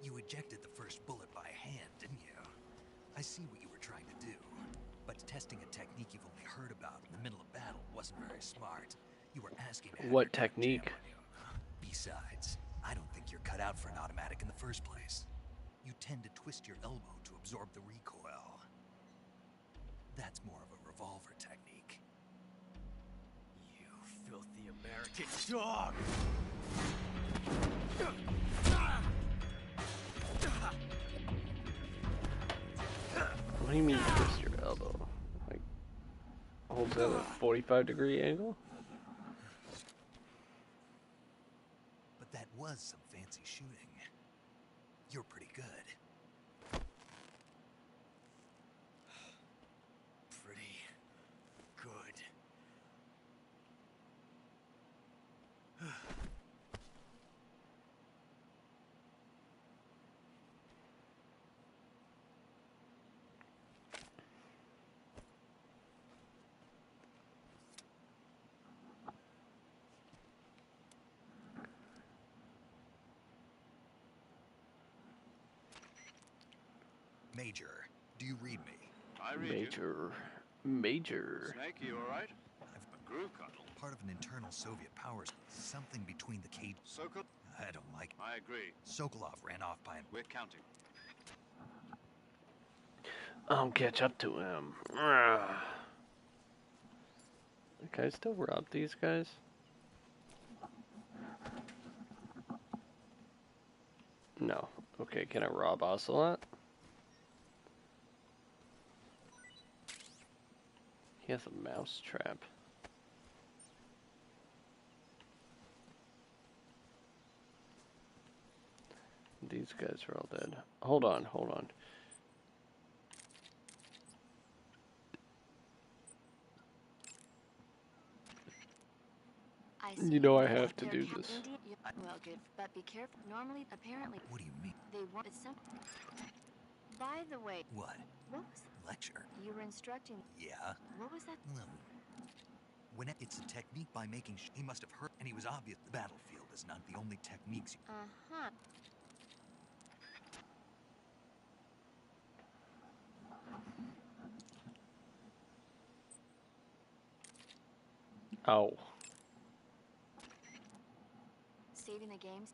You ejected the first bullet by hand, didn't you? I see what you were trying to do. But testing a technique you've only heard about in the middle of battle wasn't very smart. You were asking to have What your gun technique? jammed on you. Besides, I don't think you're cut out for an automatic in the first place. You tend to twist your elbow to absorb the recoil. That's more of a revolver technique. You filthy American dog! What do you mean twist your elbow? Like, holds at a 45-degree angle? But that was some fancy shooting. You're pretty good. Pretty good. Major, do you read me? I read Major. Snake, you alright? A groove cuddle. Part of an internal Soviet powers, something between the cage. Sokol? I don't like it. I agree. Sokolov ran off by an. We're counting. I'll catch up to him. Can I still rob these guys? No. Okay, can I rob Ocelot? He has a mouse trap. These guys are all dead. Hold on, hold on. You know I have to do this. Well, good, but be careful. Normally, apparently, What do you mean? they want it's simple. By the way, What? what was Lecture? you were instructing? Yeah. What was that? When it's a technique by making he must have heard, and he was obvious. The battlefield is not the only techniques. Uh-huh. Oh. Saving the games.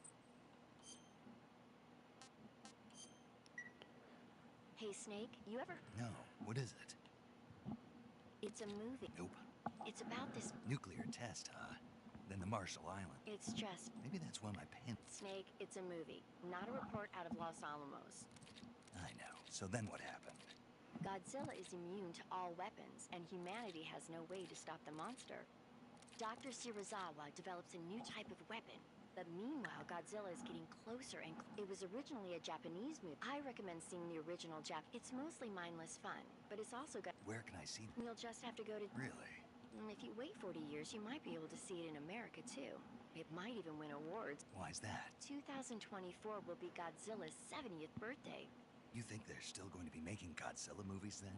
Hey, Snake, you ever? No. What is it? It's It's a movie. Nope. It's about this. Nuclear test, huh? Then the Marshall Island. It's just. Maybe that's why my pen. Snake, it's a movie, not a report out of Los Alamos. I know. So then what happened? Godzilla is immune to all weapons, and humanity has no way to stop the monster. Dr. Shirazawa develops a new type of weapon. But meanwhile, Godzilla is getting closer, and it was originally a Japanese movie. I recommend seeing the original It's mostly mindless fun, but it's also got. Where can I see? You'll just have to go to. Really? And if you wait 40 years, you might be able to see it in America too. It might even win awards. Why's that? 2024 will be Godzilla's 70th birthday. You think they're still going to be making Godzilla movies then?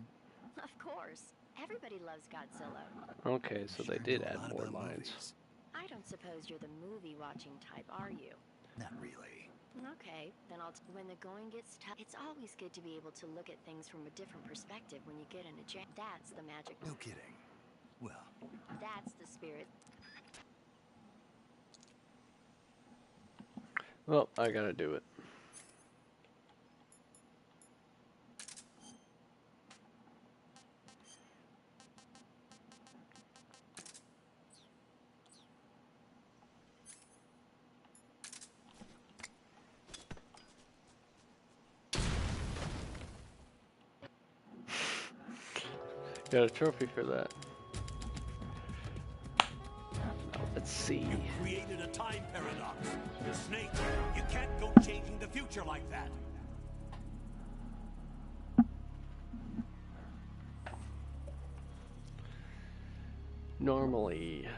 Of course. Everybody loves Godzilla. Okay, so they did add more lines. Movies. I don't suppose you're the movie-watching type, are you? Not really. Okay, then when the going gets tough, it's always good to be able to look at things from a different perspective when you get in a jam. That's the magic. No kidding. Well, that's the spirit. Well, I gotta do it. Got a trophy for that. Let's see. You created a time paradox. Snake, you can't go changing the future like that. Normally,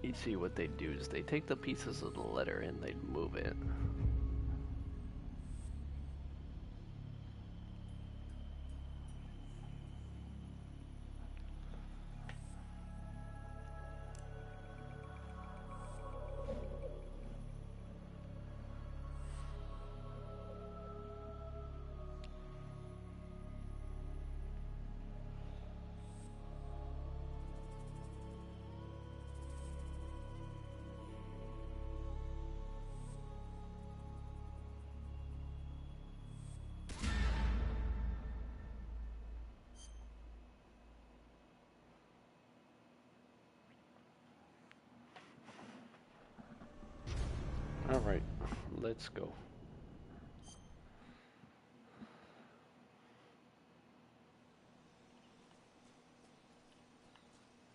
you'd see what they do is they take the pieces of the letter and they'd move it. All right, let's go.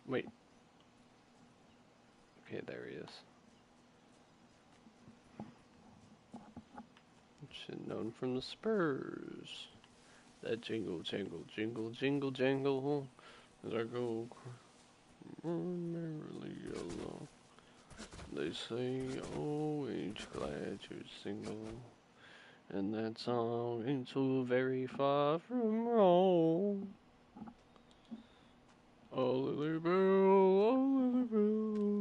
Wait. Okay, there he is. Should known from the Spurs. That jingle, jangle, jingle, jingle, jangle. As I go merrily along. They say, oh, ain't glad you're single. And that song ain't so very far from wrong. Oh, Lily Bell, oh, Lily Bell,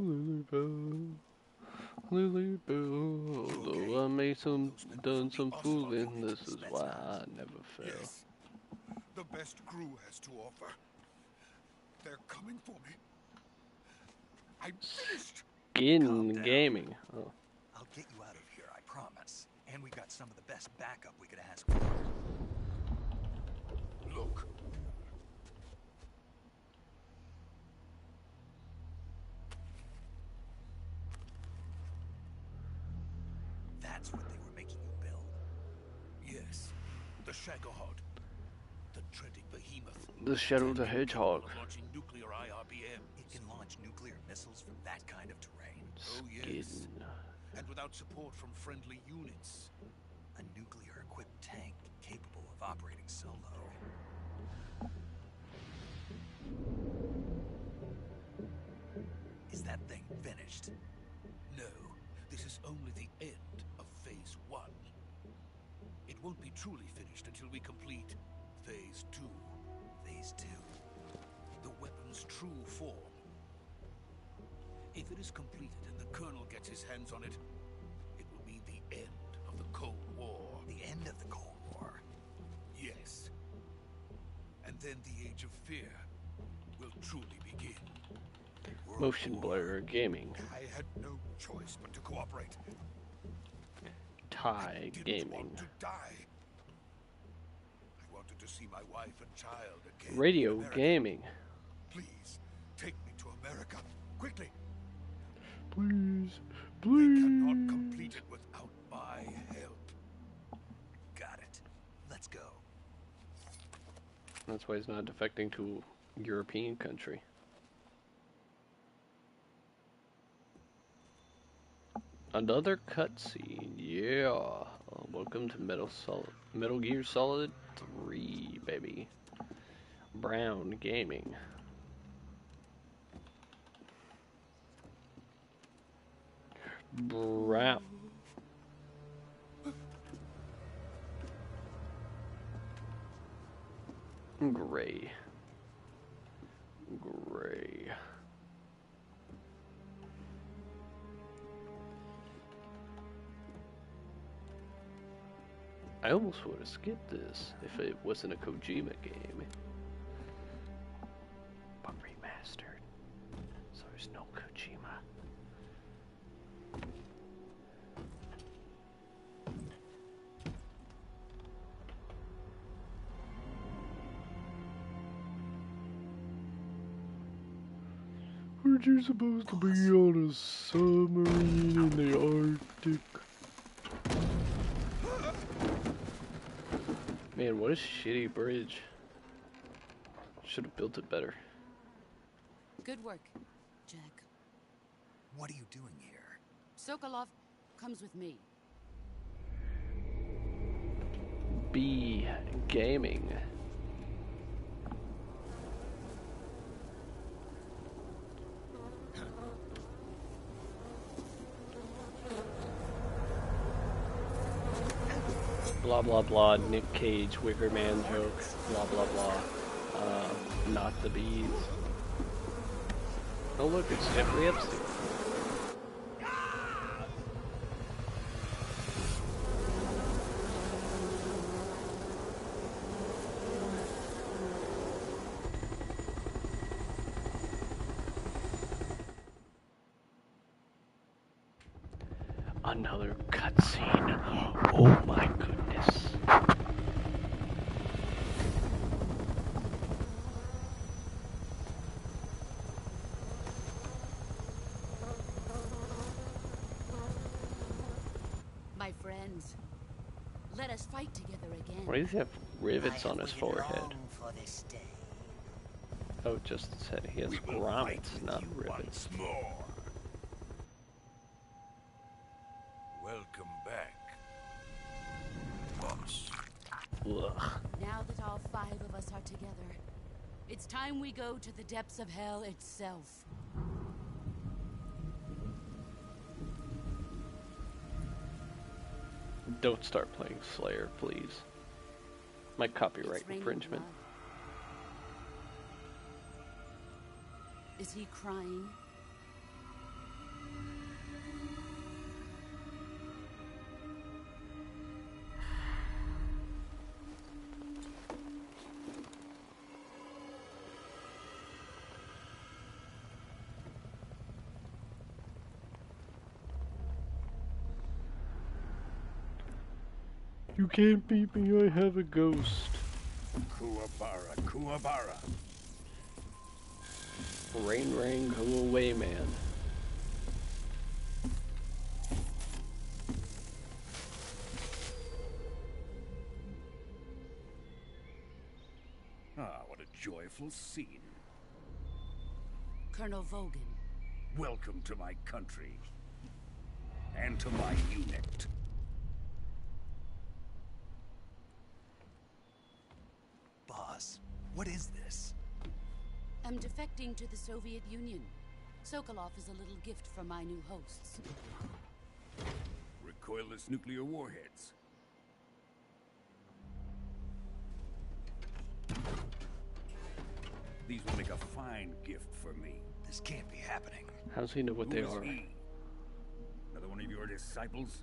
Lily Bell, Lily Bell. Although I may done some fooling, this is why I never fell. Yes. The best crew has to offer. They're coming for me. I'm finished. Skin Gaming. Oh. I'll get you out of here, I promise. And we got some of the best backup we could ask for. Look. That's what they were making you build? Yes. The Shagahod. The treading behemoth. The Shadow the Hedgehog. Launching nuclear IRBM. It can launch nuclear missiles from that kind of terrain. Oh, yes. And without support from friendly units. A nuclear-equipped tank capable of operating solo. Is that thing finished? No, this is only the end of Phase 1. It won't be truly finished until we complete Phase 2. Phase 2? The weapon's true form. If it is completed and the Colonel gets his hands on it, it will mean the end of the Cold War. The end of the Cold War? Yes. And then the Age of Fear will truly begin. Motion Blur Gaming. I had no choice but to cooperate. Thai Gaming. Want to die. I wanted to see my wife and child again. Radio Gaming. please, They cannot please. complete it without my help. Got it. Let's go. That's why he's not defecting to a European country. Another cutscene, yeah. Welcome to Metal Gear Solid 3, baby. Brown Gaming. Brown. Gray. Gray. I almost would have skipped this if it wasn't a Kojima game. But remastered. So there's no Kojima. Aren't you supposed to be on a submarine in the Arctic? Man, what a shitty bridge. Should have built it better. Good work, Jack. What are you doing here? Sokolov comes with me. B Gaming. Blah blah blah, Nick Cage, Wicker Man joke, blah blah blah. Not the bees. Oh look, it's Jeffrey Epstein. Another cutscene. Oh my goodness. My friends, let us fight together again. Why does he have rivets on his forehead? For this day. Oh, just his head. He has grommets, not rivets. More. Welcome back, boss. Ugh. Now that all 5 of us are together, it's time we go to the depths of hell itself. Don't start playing Slayer, please. My copyright It's raining infringement. blood. Is he crying? You can't beat me, I have a ghost. Kuwabara, Kuwabara. Rain, rain, go away, man. Ah, what a joyful scene. Colonel Vogan. Welcome to my country. And to my unit. Boss, what is this? I'm defecting to the Soviet Union. Sokolov is a little gift from my new hosts. Recoilless nuclear warheads. These will make a fine gift for me. This can't be happening. How does he know what Who they is are? he? Another one of your disciples?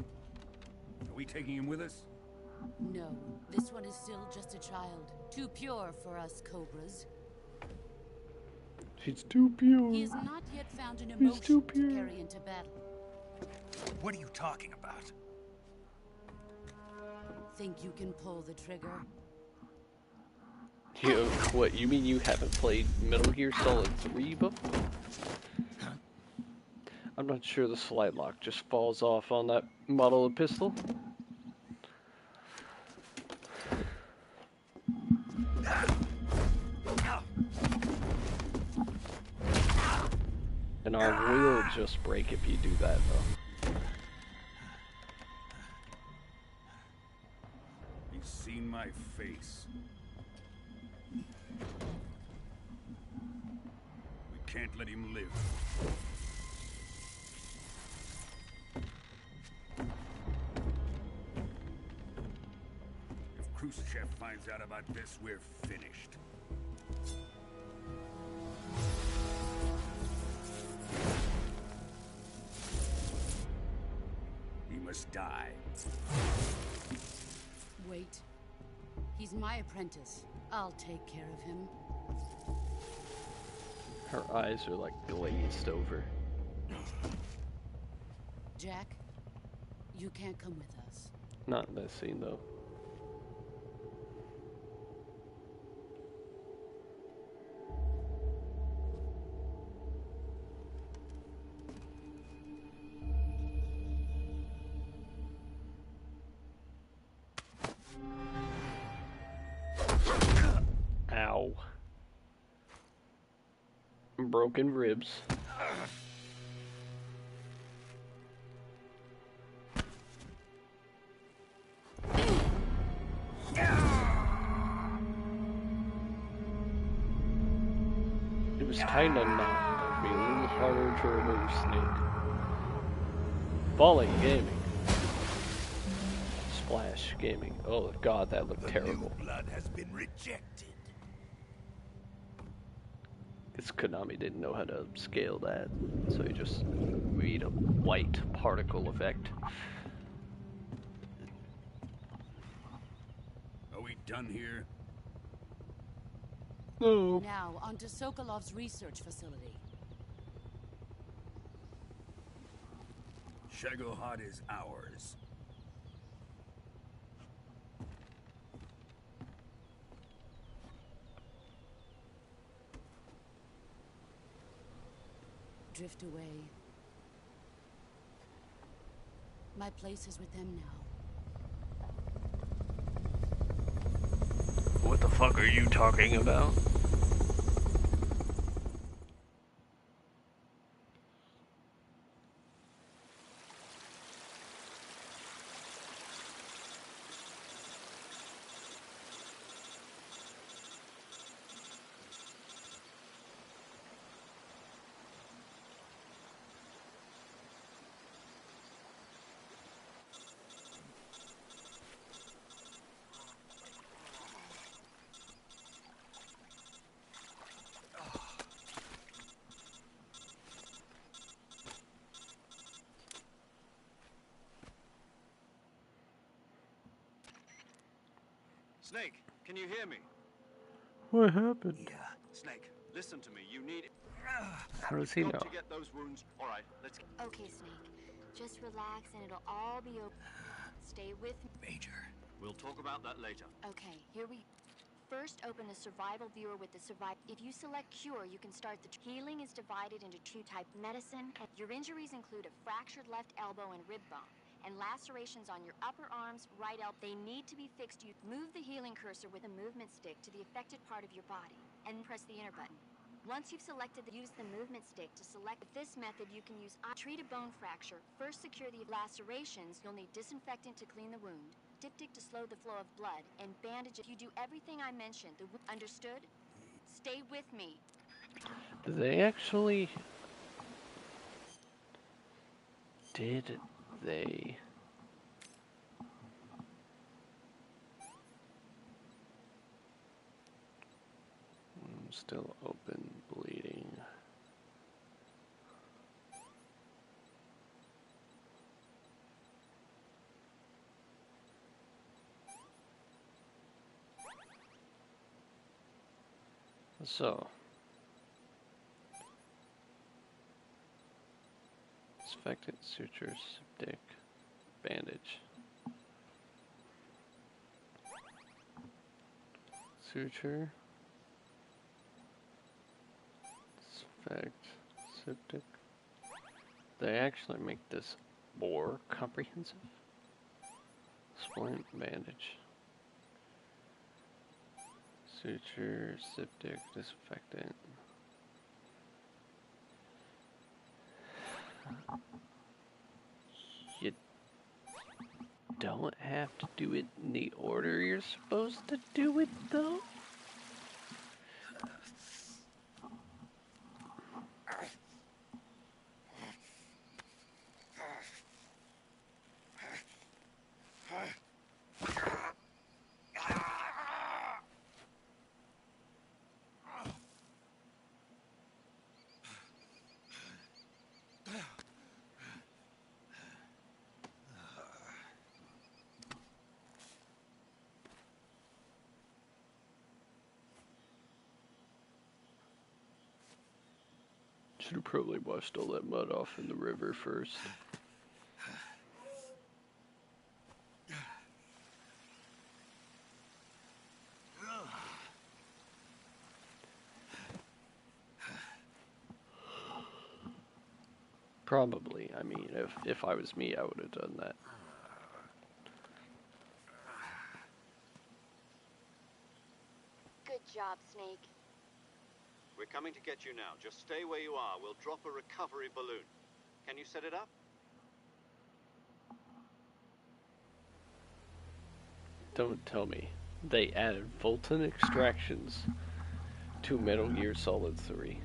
Are we taking him with us? No, this one is still just a child. Too pure for us Cobras. She's too pure. He has not yet found an He's emotion too to pure. carry into battle. What are you talking about? Think you can pull the trigger? You, what, you mean you haven't played Metal Gear Solid 3 before? I'm not sure the slide lock just falls off on that model of pistol. An arm will just break if you do that, though. He's seen my face. We can't let him live. If Khrushchev finds out about this, we're finished. He must die. Wait. He's my apprentice. I'll take care of him. Her eyes are like glazed over. Jack, you can't come with us. Not in this scene, though. Ow. Broken ribs. It was kinda not, be a little harder to remove Snake. Falling Gaming. Splash Gaming. Oh god, that looked terrible. Blood has been rejected. Because Konami didn't know how to scale that, so he just made a white particle effect. Are we done here? No. Now, on to Sokolov's research facility. Shagohod is ours. Drift away. My place is with them now. What the fuck are you talking about? Snake, can you hear me? What happened? Yeah. Snake, listen to me. You need... How does he know? to get those wounds. All right, let's... Okay, Snake. Just relax and it'll all be over. Stay with me. Major. We'll talk about that later. Okay, here we... First, open the survival viewer with the survival. If you select cure, you can start the healing is divided into two types: medicine. And your injuries include a fractured left elbow and rib bone, and lacerations on your upper arms, right elbow. They need to be fixed. You move the healing cursor with a movement stick to the affected part of your body, and press the enter button. Once you've selected, use the movement stick to select. With this method, you can use treat a bone fracture. First, secure the lacerations. You'll need disinfectant to clean the wound, diptych to slow the flow of blood, and bandage. If you do everything I mentioned, understood? Stay with me. They actually... Did they... Still open, bleeding. So, infected sutures, dick, bandage. Suture, Artifact. Septic. They actually make this more comprehensive. Splint bandage. Suture, septic, disinfectant. You don't have to do it in the order you're supposed to do it, though. Should have probably washed all that mud off in the river first. Probably. I mean, if I was me, I would have done that. Good job, Snake. We're coming to get you now. Just stay where you are. We'll drop a recovery balloon. Can you set it up? Don't tell me. They added Fulton extractions to Metal Gear Solid 3.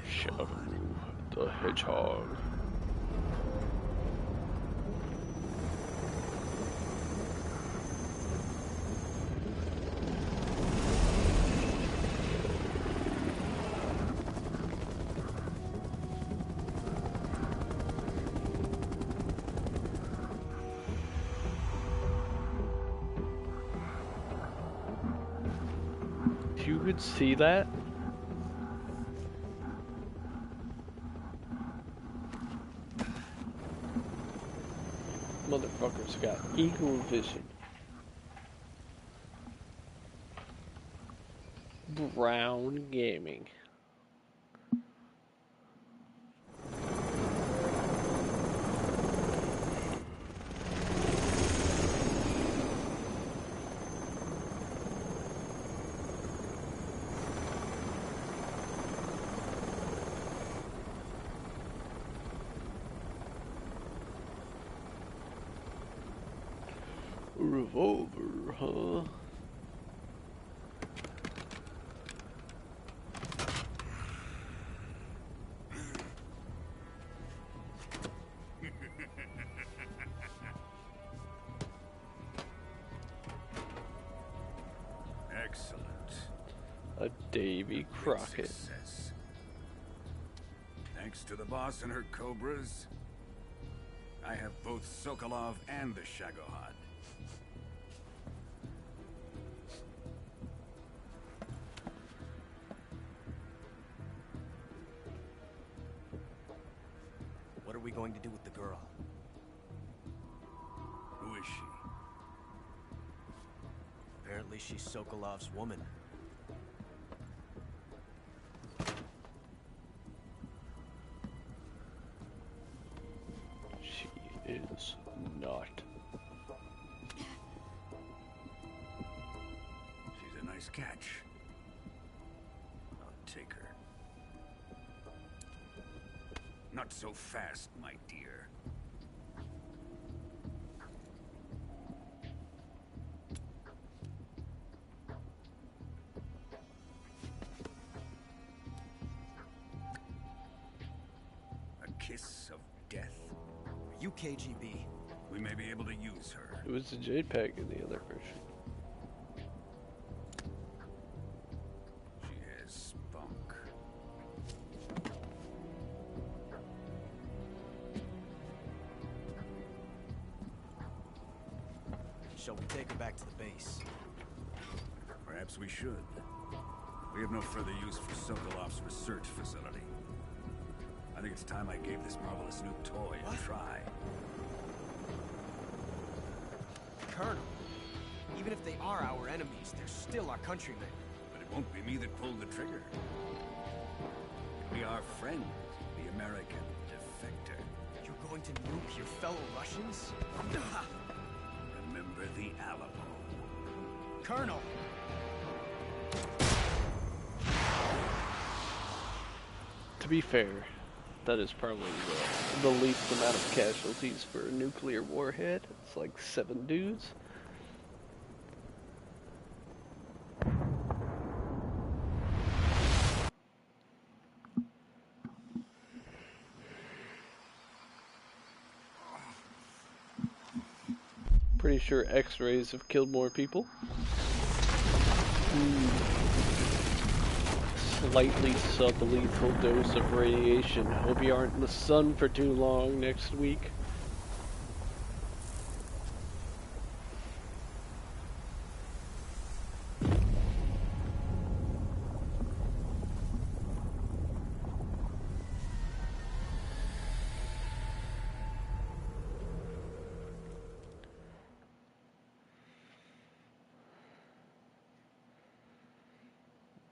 Shadow the Hedgehog. You could see that? Motherfucker's got eagle vision. Brown Gaming. Revolver, huh? Excellent. A Davy Crockett. Success. Thanks to the boss and her cobras, I have both Sokolov and the Shagohod. What are we going to do with the girl? Who is she? Apparently she's Sokolov's woman. She is not. She's a nice catch. I'll take her. Not so fast, my dear. A kiss of death. Are you KGB? We may be able to use her. It was the JPEG in the other version. She has spunk. Shall we take her back to the base? Perhaps we should. We have no further use for Sokolov's research facility. I think it's time I gave this marvelous new toy a try. Colonel, even if they are our enemies, they're still our countrymen. But it won't be me that pulled the trigger. It'll be our friend, the American defector. You're going to nuke your fellow Russians? Remember the Alamo. Colonel! To be fair, that is probably the least amount of casualties for a nuclear warhead. It's like 7 dudes. Pretty sure X-rays have killed more people. Slightly sub-lethal dose of radiation. Hope you aren't in the sun for too long next week.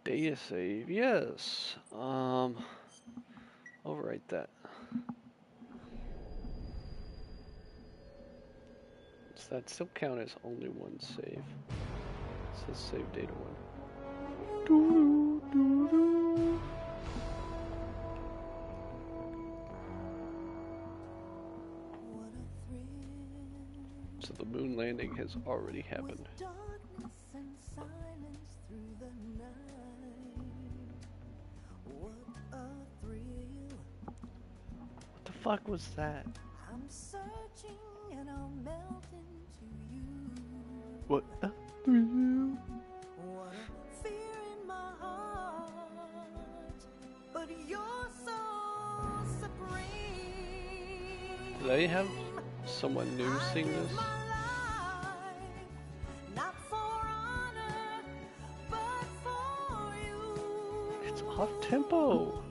Data save, yes. Overwrite that. Does that still count as only one save? It says save data 1. So the moon landing has already happened. What the fuck was that? I'm searching and I'll melt into you. What a thrill. What a fear in my heart. But you're so supreme. Do they have someone new sing this? Not for honor, but for you. It's off tempo.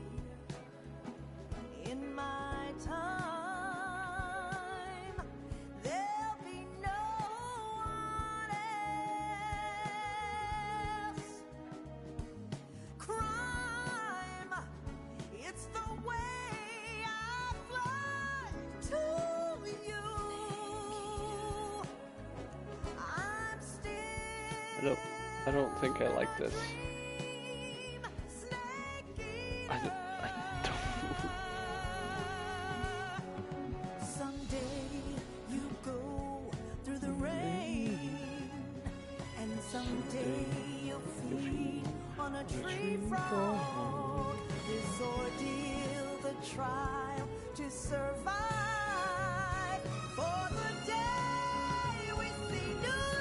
I don't think I like this. I don't. Someday you go through the rain, and someday you'll feed on a tree frog. This ordeal, the trial to survive for the day we see new life.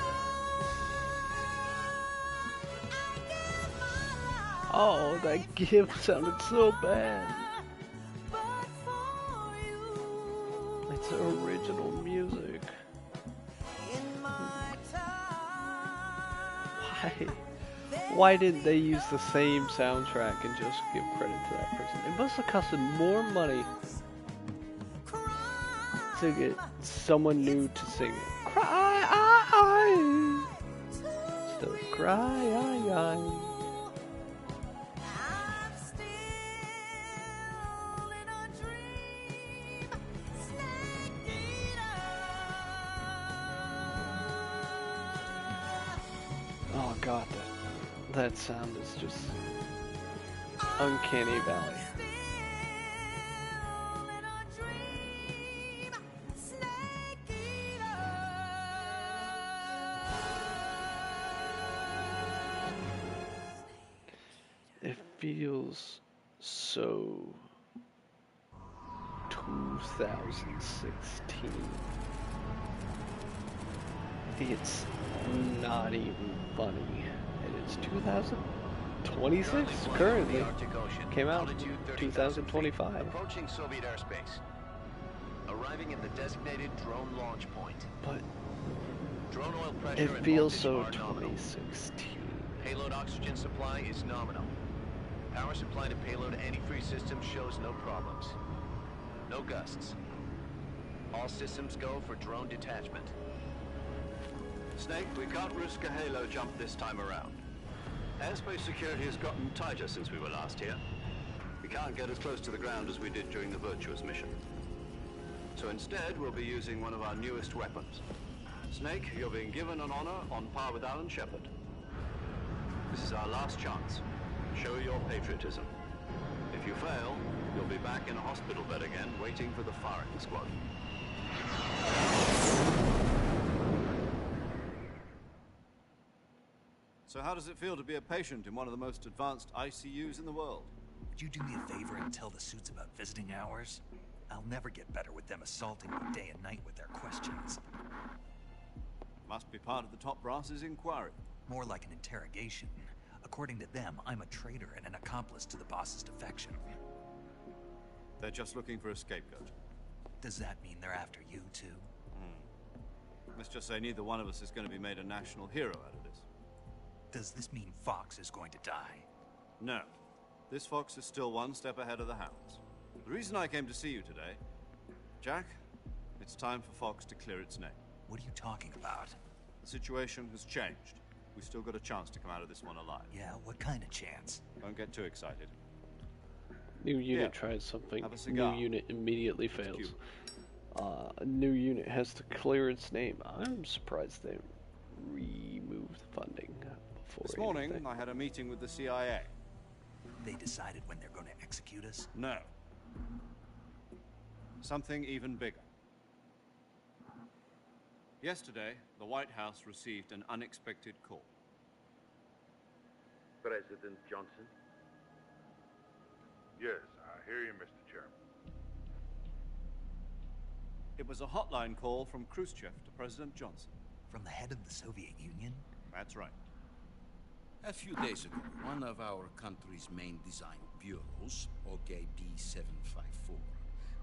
Oh, that gift sounded so bad. It's original music. Why didn't they use the same soundtrack and just give credit to that person? It must have costed more money to get someone new to sing it. Cry, instead of cry, Oh god, that sound is just uncanny valley. It feels so 2016. It's not even funny. And it's 2026 currently. Came out in 2025. Approaching Soviet airspace. Arriving at the designated drone launch point. But drone oil pressure it feels so 2016. Payload oxygen supply is nominal. Power supply to payload antifreeze system shows no problems. No gusts. All systems go for drone detachment. Snake, we can't risk a halo jump this time around. Airspace security has gotten tighter since we were last here. We can't get as close to the ground as we did during the Virtuous mission. So instead, we'll be using one of our newest weapons. Snake, you're being given an honor on par with Alan Shepard. This is our last chance. Show your patriotism. If you fail, you'll be back in a hospital bed again, waiting for the firing squad. So how does it feel to be a patient in one of the most advanced ICUs in the world? Would you do me a favor and tell the suits about visiting hours? I'll never get better with them assaulting me day and night with their questions. Must be part of the top brass's inquiry. More like an interrogation. According to them, I'm a traitor and an accomplice to the boss's defection. They're just looking for a scapegoat. Does that mean they're after you, too? Let's just say neither one of us is going to be made a national hero out of this. Does this mean Fox is going to die? No. This Fox is still one step ahead of the Hounds. The reason I came to see you today, Jack, it's time for Fox to clear its name. What are you talking about? The situation has changed. We've still got a chance to come out of this one alive. Yeah, what kind of chance? Don't get too excited. New unit Here, tries something. have a cigar. New unit immediately It's fails. cute. A new unit has to clear its name. I'm surprised they removed funding before This morning, anything. I had a meeting with the CIA. They decided when they're going to execute us? No. Something even bigger. Yesterday, the White House received an unexpected call. President Johnson? Yes, I hear you, Mr. Chairman. It was a hotline call from Khrushchev to President Johnson. From the head of the Soviet Union? That's right. A few days ago, one of our country's main design bureaus, OKB-754,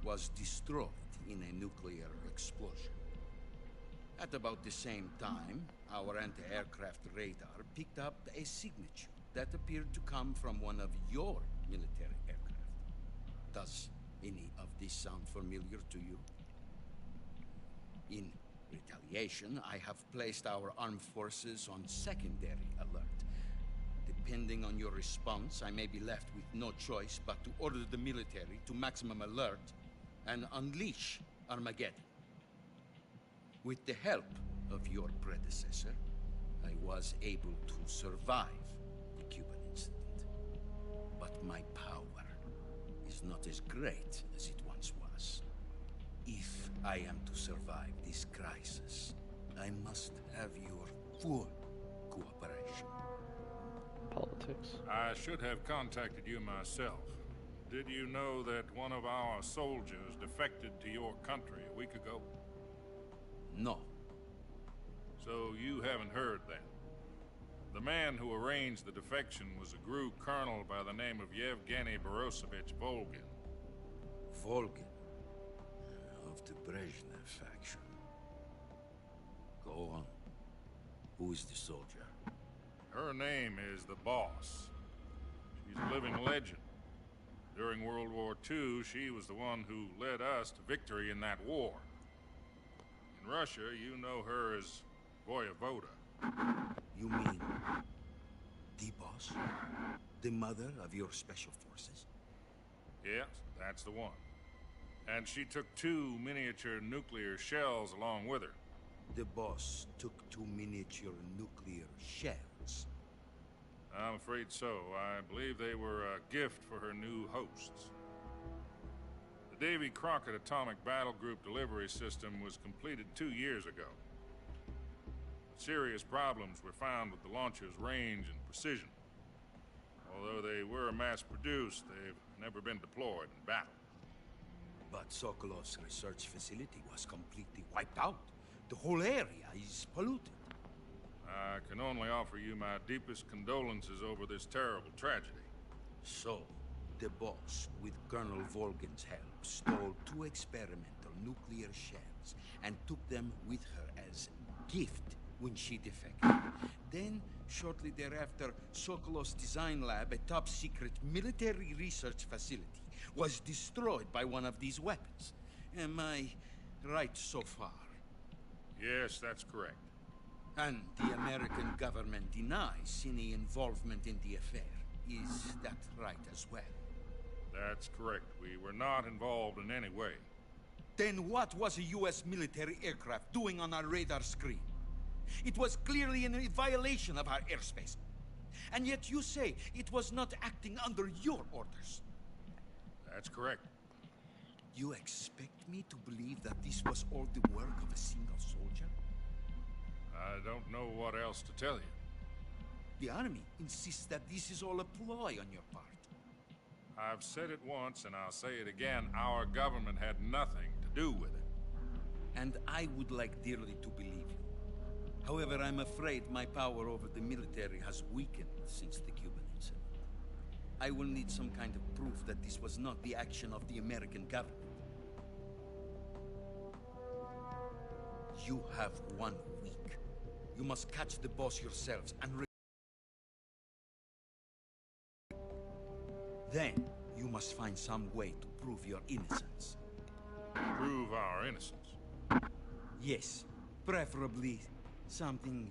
was destroyed in a nuclear explosion. At about the same time, our anti-aircraft radar picked up a signature that appeared to come from one of your military aircraft. Does any of this sound familiar to you? In retaliation, I have placed our armed forces on secondary alert. Depending on your response, I may be left with no choice but to order the military to maximum alert and unleash Armageddon. With the help of your predecessor, I was able to survive the Cuban incident. But my power is not as great as it once was. If I am to survive this crisis, I must have your full cooperation. Politics. I should have contacted you myself. Did you know that one of our soldiers defected to your country a week ago? No. So you haven't heard then. The man who arranged the defection was a GRU colonel by the name of Yevgeny Borosovich Volgin. Volgin, of the Brezhnev faction. Go on. Who is the soldier? Her name is the Boss. She's a living legend. During World War II, she was the one who led us to victory in that war. In Russia, you know her as Voyevoda. You mean the boss? The mother of your special forces? Yes, that's the one. And she took 2 miniature nuclear shells along with her. The boss took 2 miniature nuclear shells. I'm afraid so. I believe they were a gift for her new hosts. The Davy Crockett Atomic Battle Group delivery system was completed 2 years ago. Serious problems were found with the launcher's range and precision. Although they were mass-produced, they've never been deployed in battle. But Sokolov's research facility was completely wiped out. The whole area is polluted. I can only offer you my deepest condolences over this terrible tragedy. So, the boss, with Colonel Volgin's help, stole 2 experimental nuclear shells and took them with her as gift when she defected. Then Shortly thereafter, Sokolov's design lab, a top-secret military research facility, was destroyed by one of these weapons. Am I right so far? Yes, that's correct. And the American government denies any involvement in the affair. Is that right as well? That's correct. We were not involved in any way. Then what was a U.S. military aircraft doing on our radar screen? It was clearly in violation of our airspace. And yet you say it was not acting under your orders. That's correct. You expect me to believe that this was all the work of a single soldier? I don't know what else to tell you. The army insists that this is all a ploy on your part. I've said it once and I'll say it again. Our government had nothing to do with it. And I would like dearly to believe you. However, I'm afraid my power over the military has weakened since the Cuban incident. I will need some kind of proof that this was not the action of the American government. You have 1 week. You must catch the boss yourselves and then you must find some way to prove your innocence. Prove our innocence? Yes, preferably something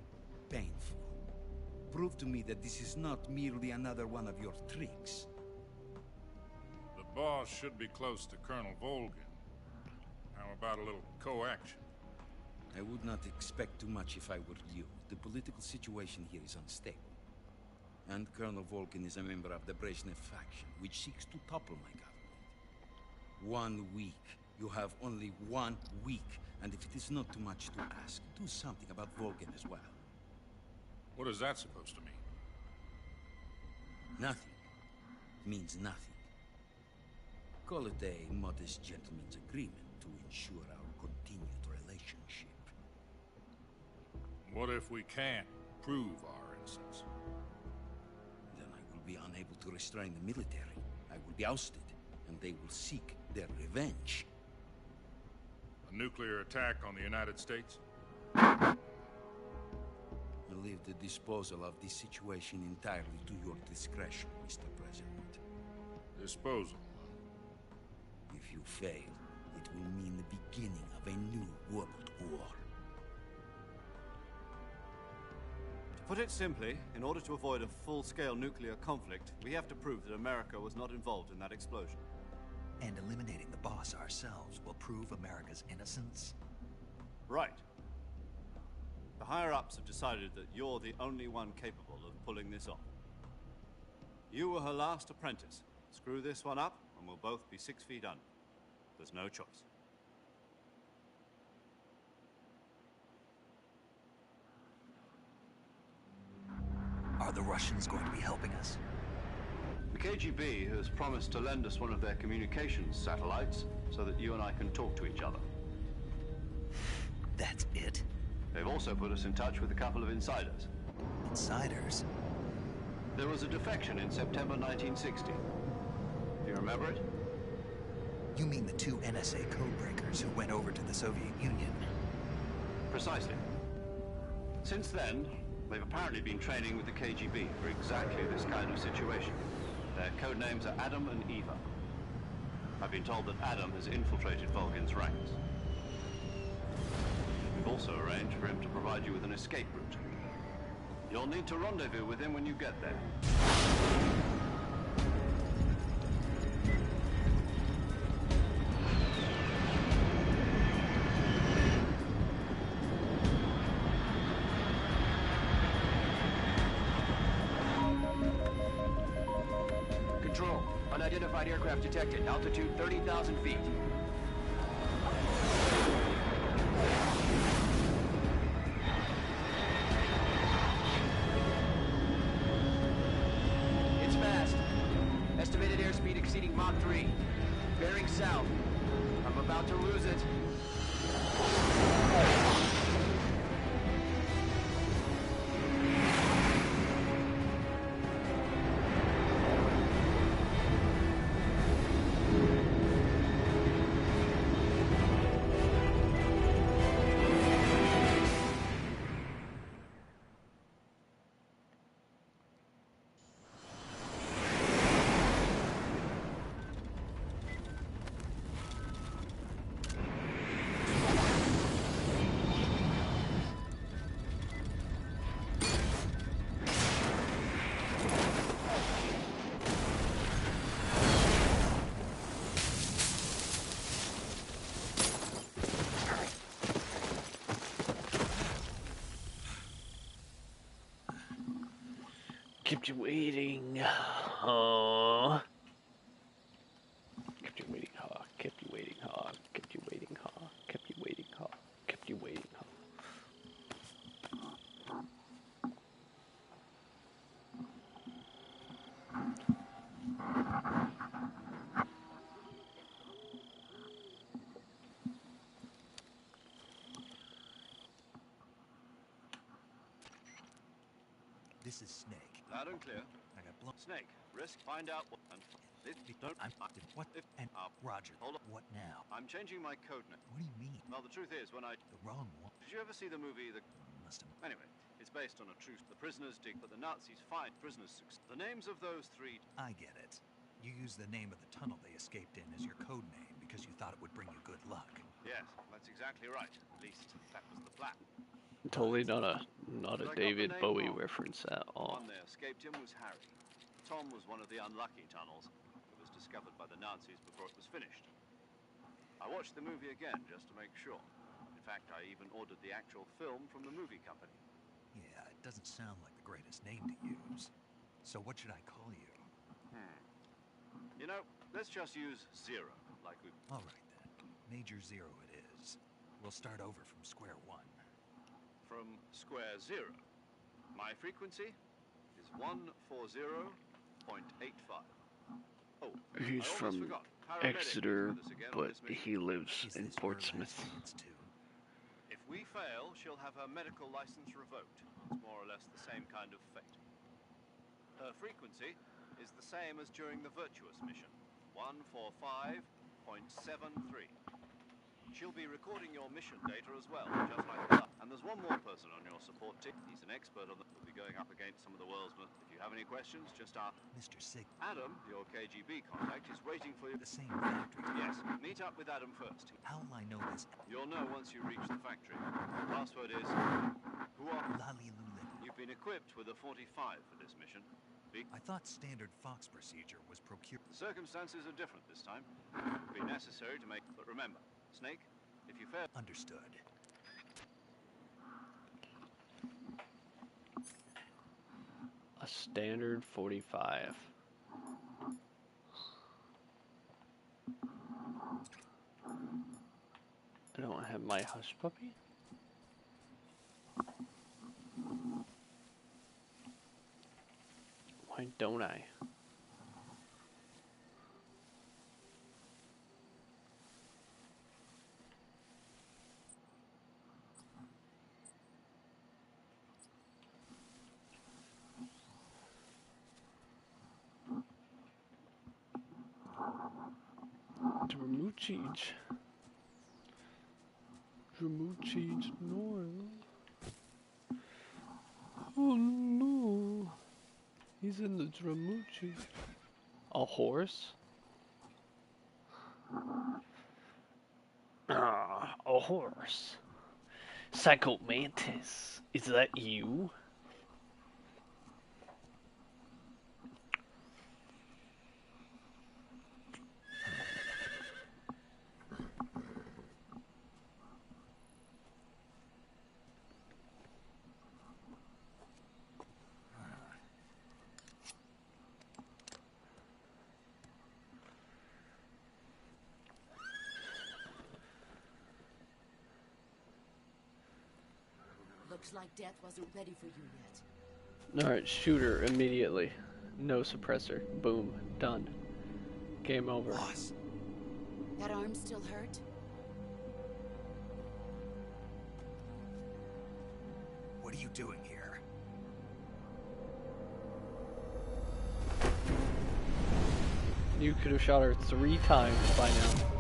painful. Prove to me that this is not merely another one of your tricks. The boss should be close to Colonel Volgin. How about a little co-action? I would not expect too much if I were you. The political situation here is unstable. And Colonel Volgin is a member of the Brezhnev faction, which seeks to topple my government. 1 week. You have only 1 week. And if it is not too much to ask, do something about Volgin as well. What is that supposed to mean? Nothing. It means nothing. Call it a modest gentleman's agreement to ensure our continued relationship. What if we can't prove our innocence? Then I will be unable to restrain the military. I will be ousted, and they will seek their revenge. A nuclear attack on the United States? I leave the disposal of this situation entirely to your discretion, Mr. President. Disposal? If you fail, it will mean the beginning of a new world war. To put it simply, in order to avoid a full-scale nuclear conflict, we have to prove that America was not involved in that explosion. And eliminating the boss ourselves will prove America's innocence? Right. The higher-ups have decided that you're the only one capable of pulling this off. You were her last apprentice. Screw this one up, and we'll both be 6 feet under. There's no choice. Are the Russians going to be helping us? The KGB has promised to lend us one of their communications satellites so that you and I can talk to each other. That's it? They've also put us in touch with a couple of insiders. Insiders? There was a defection in September 1960. Do you remember it? You mean the 2 NSA codebreakers who went over to the Soviet Union? Precisely. Since then, they've apparently been training with the KGB for exactly this kind of situation. Their code names are Adam and Eva. I've been told that Adam has infiltrated Volgin's ranks. We've also arranged for him to provide you with an escape route. You'll need to rendezvous with him when you get there. Control. Unidentified aircraft detected. Altitude 30,000 feet. It's fast. Estimated airspeed exceeding Mach 3. Bearing south. I'm about to lose it. Kept you waiting. Oh. Kept you waiting, huh? Kept you waiting, huh? Kept you waiting, huh? Kept you waiting, huh? Kept you waiting, huh? This is Snake. Loud and clear. I got blown. Snake, risk, find out what, and if you don't, What? And Roger. Hold on. What now? I'm changing my code name. What do you mean? Well, the truth is, when I... The wrong one. Did you ever see the movie, Must have. Anyway, it's based on a true... The prisoners dig, but the Nazis find prisoners succeed. The names of those three... I get it. You used the name of the tunnel they escaped in as your code name because you thought it would bring you good luck. Yes, that's exactly right. At least, that was the plan. Totally not a David Bowie reference at The all. one that escaped him was Harry. Tom was one of the unlucky tunnels. It was discovered by the Nazis before it was finished. I watched the movie again just to make sure. In fact, I even ordered the actual film from the movie company. Yeah, it doesn't sound like the greatest name to use. So what should I call you? You know, let's just use Zero, like we... All right, then. Major Zero it is. We'll start over from square one. From square zero. My frequency is 140.85. Oh, He's from Exeter, but he lives in Portsmouth. If we fail, she'll have her medical license revoked. It's more or less the same kind of fate. Her frequency is the same as during the Virtuous mission, 145.73. She'll be recording your mission data as well, just like that. And there's one more person on your support team. He's an expert on the... We'll be going up against some of the world's... If you have any questions, just ask... Mr. Sig. Adam, your KGB contact, is waiting for you. The same factory? Yes. Meet up with Adam first. How will I know this? You'll know once you reach the factory. The password is... Who are... Lali Lulin. You've been equipped with a 45 for this mission. I thought standard Fox procedure was procured. The circumstances are different this time. It will be necessary to make... But remember, Snake, if you fail... Understood. A standard 45. I don't have my hush puppy. Why don't I? Dramuchij Noil. Oh no. He's in the Dramuchij. A horse? Ah, a horse. Psycho Mantis, is that you? Looks like death wasn't ready for you yet. Alright, shoot her immediately. No suppressor. Boom. Done. Game over. Boss. That arm still hurt? What are you doing here? You could have shot her 3 times by now.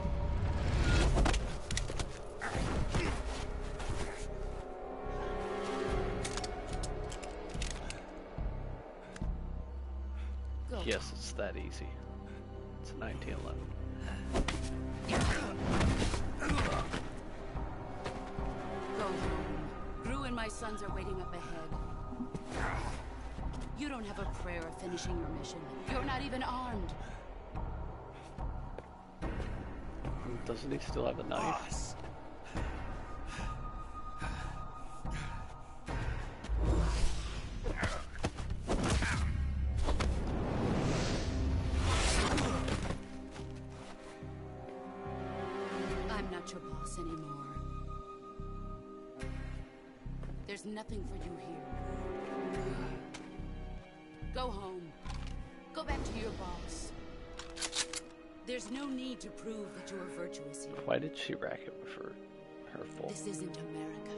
Yes, it's that easy. It's 1911. Go home. Gru and my sons are waiting up ahead. You don't have a prayer of finishing your mission. You're not even armed. Doesn't he still have a knife? Boss. There's nothing for you here. Go home. Go back to your boss. There's no need to prove that you are virtuous here. Why did she rack it with her full? This isn't America.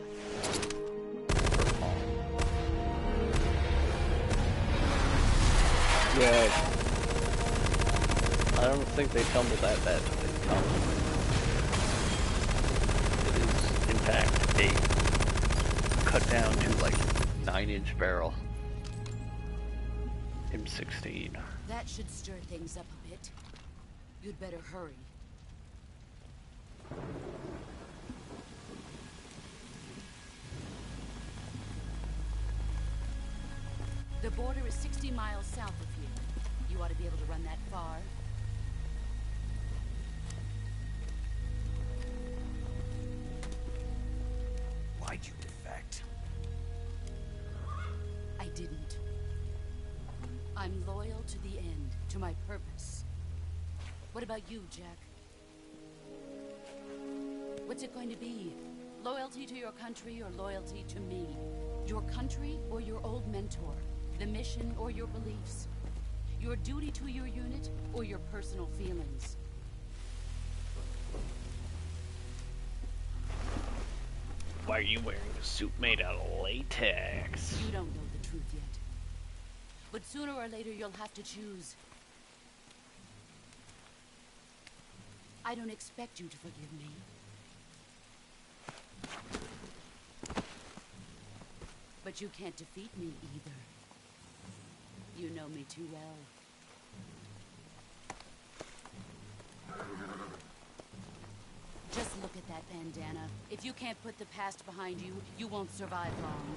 Yeah. I don't think they tumbled that bad, but they tumbled. It is, in fact, a cut down to like 9-inch barrel. M16. That should stir things up a bit. You'd better hurry. The border is 60 miles south of here. You ought to be able to run that far. Why'd you defect? I didn't. I'm loyal to the end, to my purpose. What about you, Jack? What's it going to be? Loyalty to your country or loyalty to me? Your country or your old mentor? The mission or your beliefs? Your duty to your unit or your personal feelings? Why are you wearing a suit made out of latex? You don't know the truth yet. But sooner or later you'll have to choose. I don't expect you to forgive me. But you can't defeat me either. You know me too well. Just look at that bandana. If you can't put the past behind you, you won't survive long.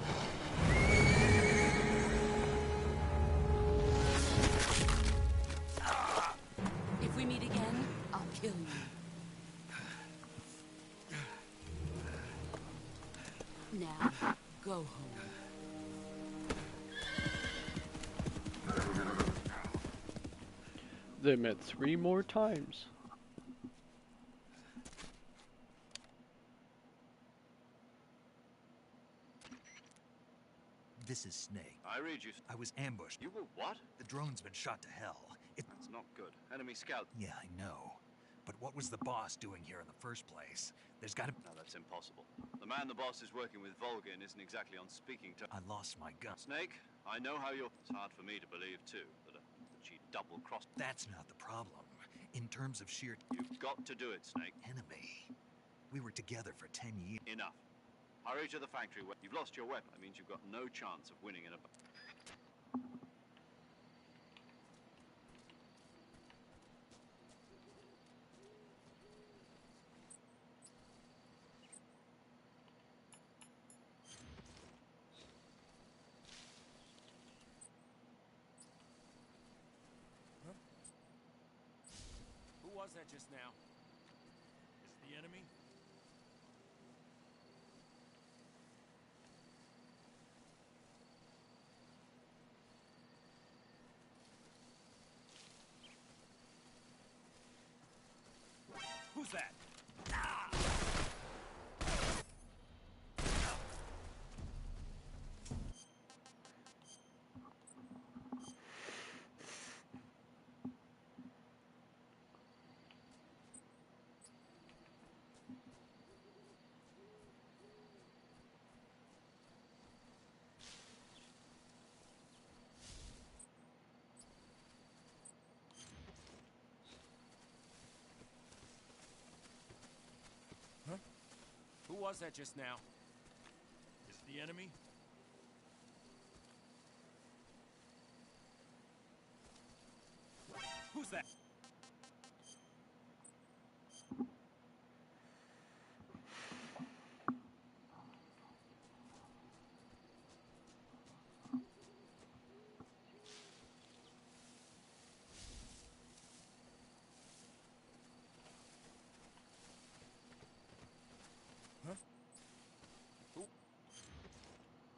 If we meet again, I'll kill you. Now, go home. They met 3 more times. This is Snake. I read you. I was ambushed. You were what? The drone's been shot to hell. That's not good. Enemy scout. Yeah, I know. But what was the boss doing here in the first place? There's gotta... No, that's impossible. The man the boss is working with Volgin isn't exactly on speaking terms. I lost my gun. Snake, I know how you're... It's hard for me to believe, too, that she double-crossed... That's not the problem. In terms of sheer... You've got to do it, Snake. Enemy. We were together for 10 years. Enough. Hurry to the factory. You've lost your weapon. That means you've got no chance of winning in a... Who was that just now? Is it the enemy? Who's that? Who was that just now? Is it the enemy? Who's that?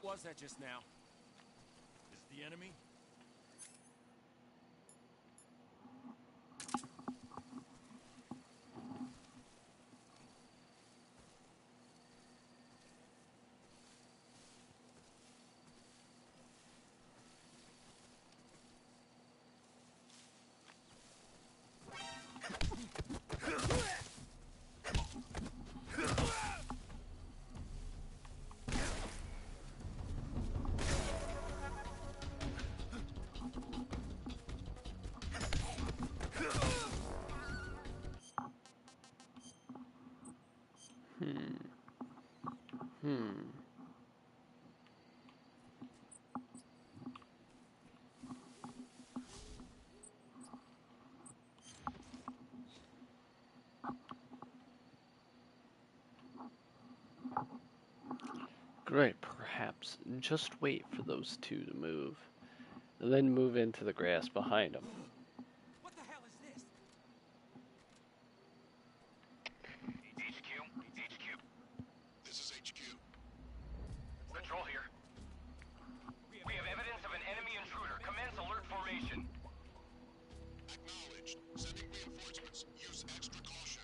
Who was that just now? Is it the enemy? Great, perhaps just wait for those two to move, and then move into the grass behind them. What the hell is this? HQ. This is HQ. Patrol here. We have evidence of an enemy intruder. Commence alert formation. Acknowledged. Sending reinforcements. Use extra caution.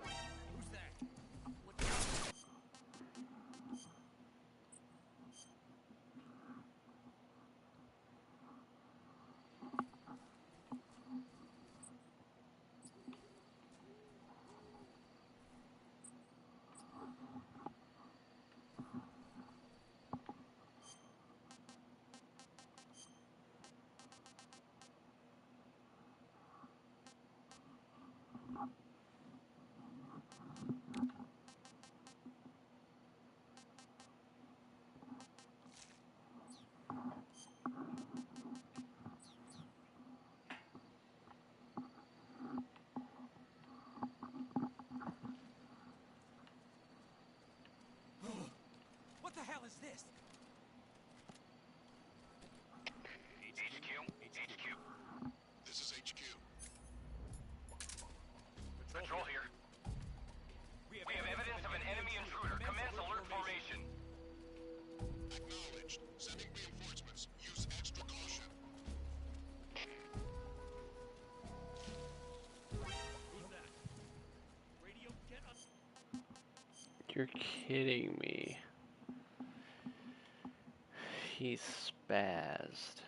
Who's that? What the hell is this? HQ. This is HQ. Patrol here. We have evidence of an enemy intruder. Commence alert formation. Acknowledged. Sending reinforcements. Use extra caution. Who's that? Radio, get up. You're kidding me. He spazzed.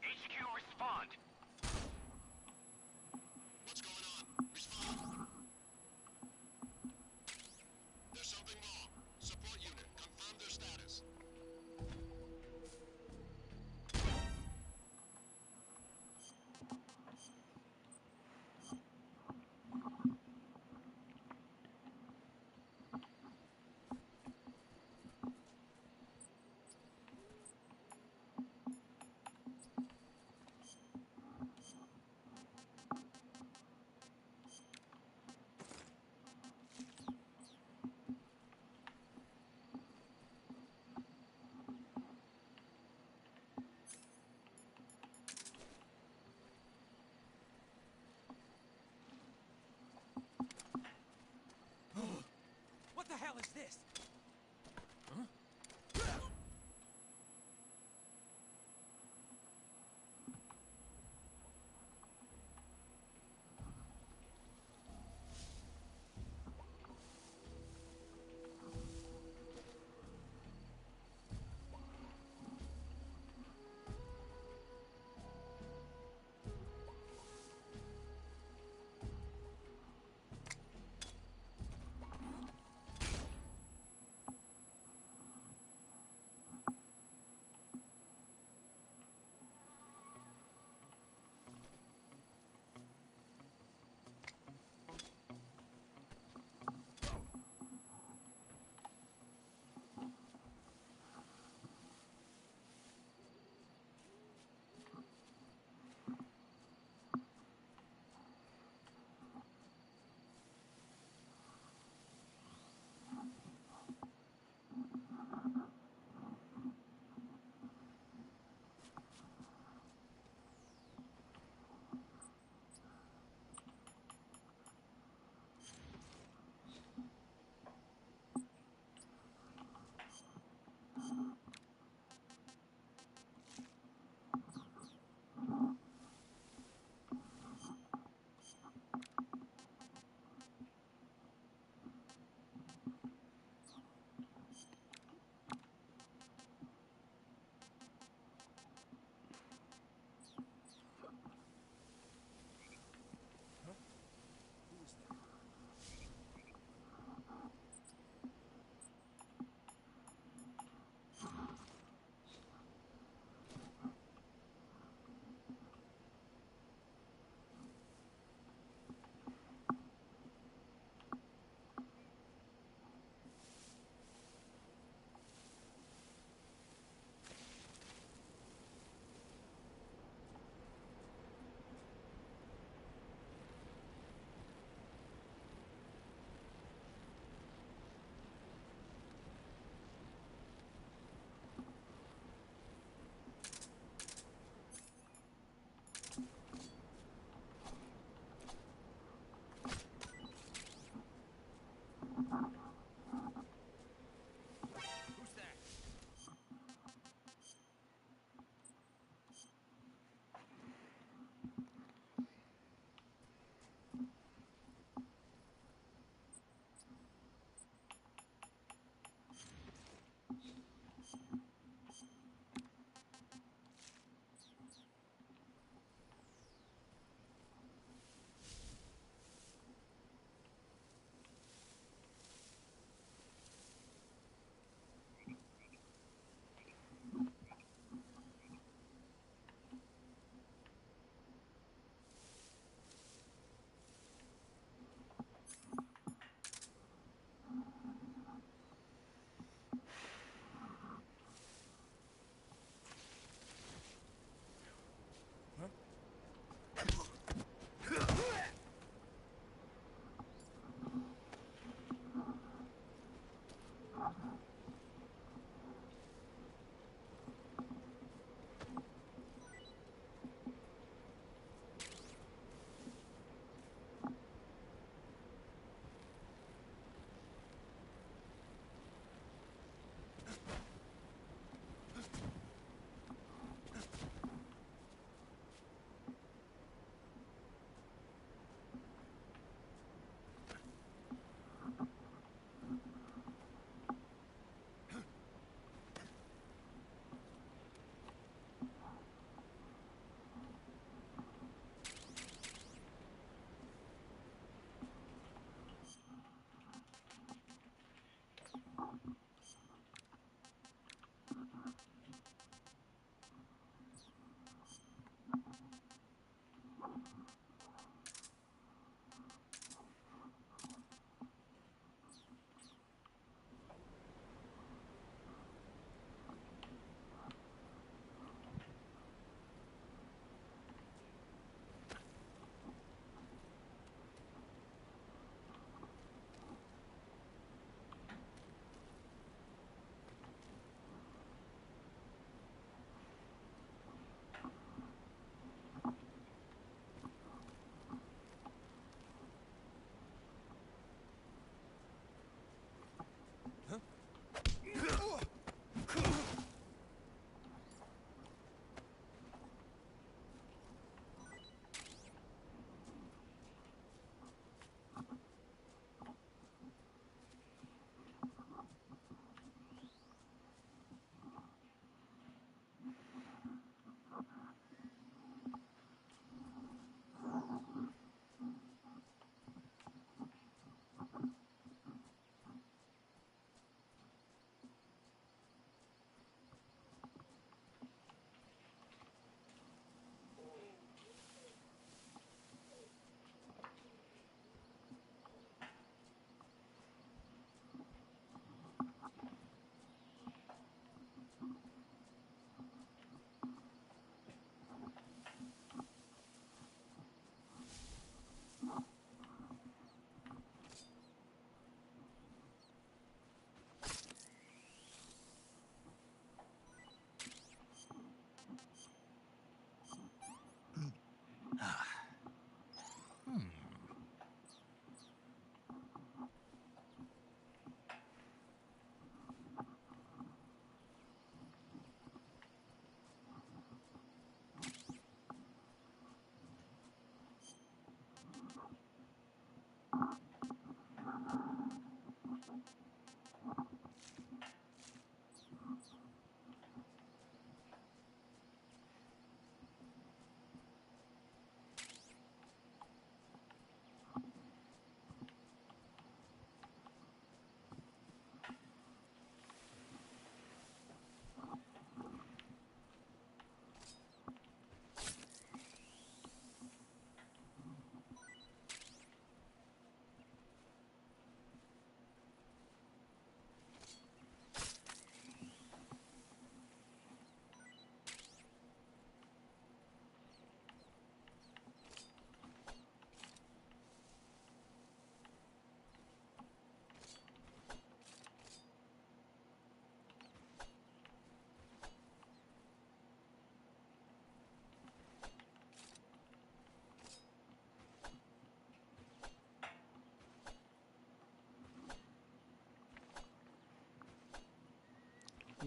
HQ, respond. What's going on? Respond. There's something wrong. Support unit. Confirm their status. this?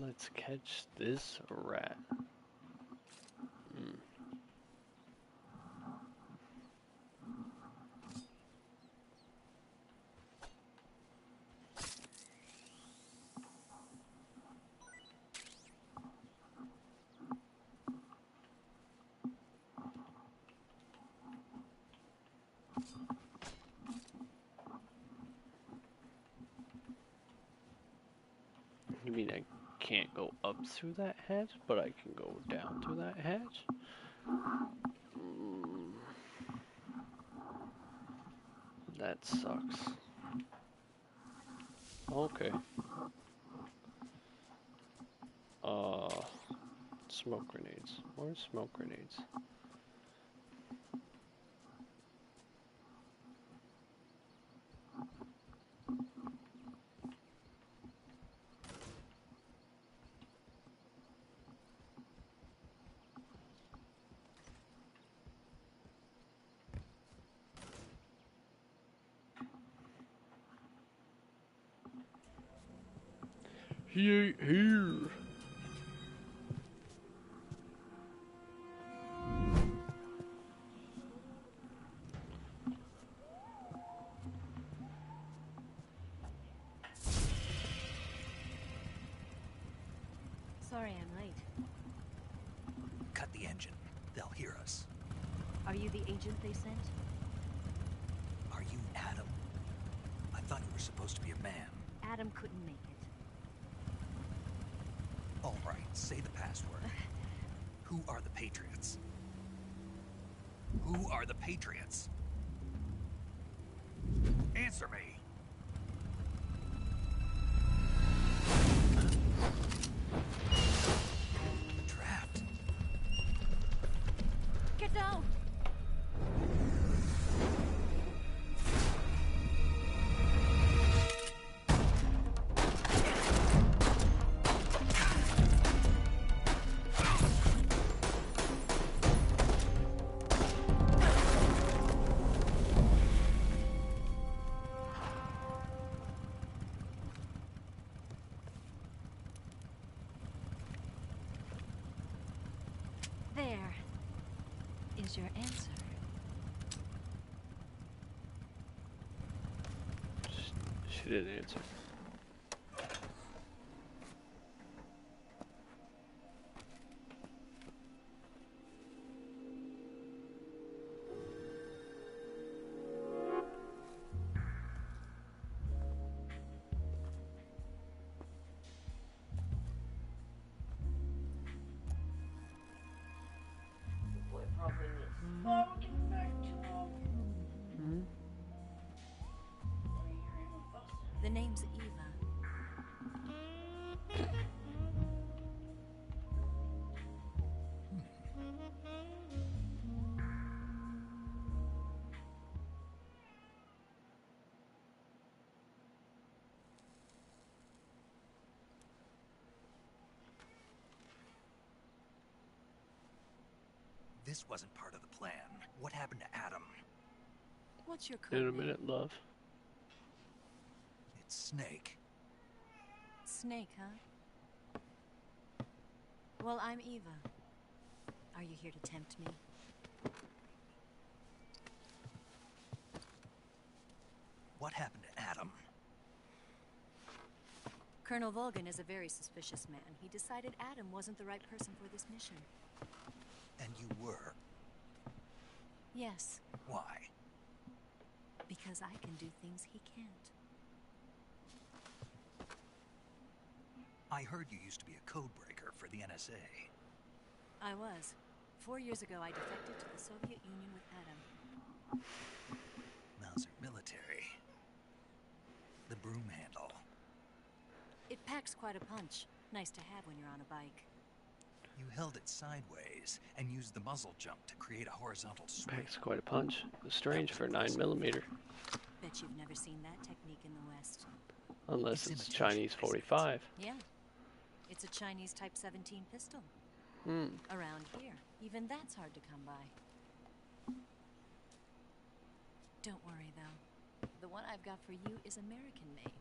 Let's catch this rat. You mean I can't go up through that hatch, but I can go down through that hatch? That sucks. Okay. Smoke grenades. More smoke grenades. He ain't here. Sorry I'm late. Cut the engine. They'll hear us. Are you the agent they sent? Are you Adam? I thought you were supposed to be a man. Adam couldn't make it. All right, say the password. Who are the Patriots? Who are the Patriots? Answer me. Trapped. Get down! There is your answer. She didn't answer. The name's Eva. This wasn't part of the plan. What happened to Adam? What's your code In a name? minute, love. It's Snake. Snake, huh? Well, I'm Eva. Are you here to tempt me? What happened to Adam? Colonel Volgan is a very suspicious man. He decided Adam wasn't the right person for this mission. And you were. Yes, Why? because I can do things he can't. I heard you used to be a code breaker for the NSA. I was. 4 years ago, I defected to the Soviet Union with Adam. Mauser military. The broom handle. It packs quite a punch. Nice to have when you're on a bike. You held it sideways and used the muzzle jump to create a horizontal swing. Packs quite a punch. Strange for 9mm. Bet you've never seen that technique in the West. Unless it's Chinese 45. Yeah. It's a Chinese Type 17 pistol. Hmm. Around here, even that's hard to come by. Don't worry, though. The one I've got for you is American-made.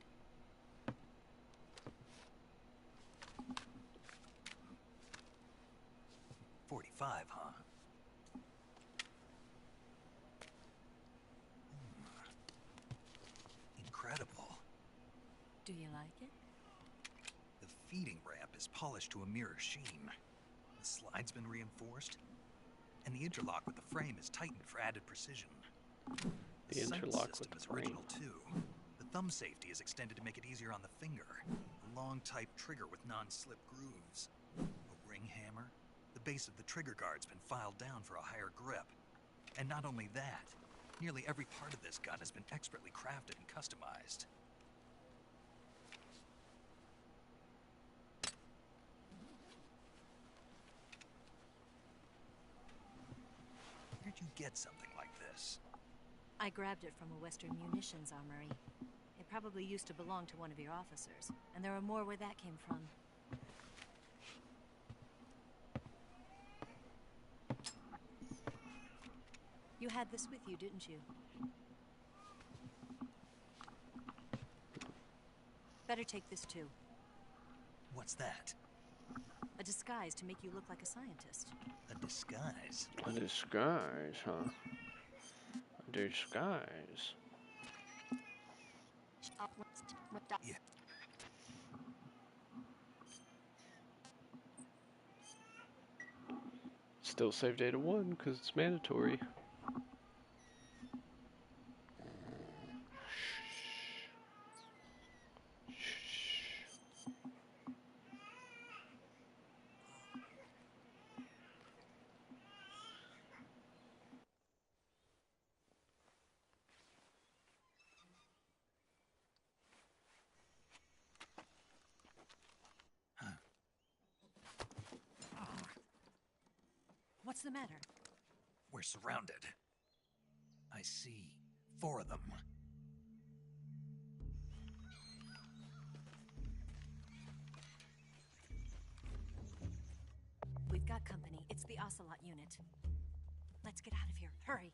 45, huh? Incredible. Do you like it? The feeding ramp is polished to a mirror sheen. The slide's been reinforced, and the interlock with the frame is tightened for added precision. The sight interlock system with is the frame. original too. The thumb safety is extended to make it easier on the finger. A long type trigger with non-slip grooves. A ring hammer. The base of the trigger guard's been filed down for a higher grip. And not only that, nearly every part of this gun has been expertly crafted and customized. Where'd you get something like this? I grabbed it from a Western munitions armory. It probably used to belong to one of your officers, and there are more where that came from. You had this with you, didn't you? Better take this too. What's that? A disguise to make you look like a scientist. A disguise? A disguise, huh? A disguise. Yeah. Still save data 1 because it's mandatory. What's the matter? We're surrounded. I see 4 of them. We've got company. It's the Ocelot unit. Let's get out of here. Hurry.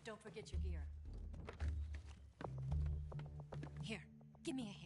Don't forget your gear. Here, give me a hand.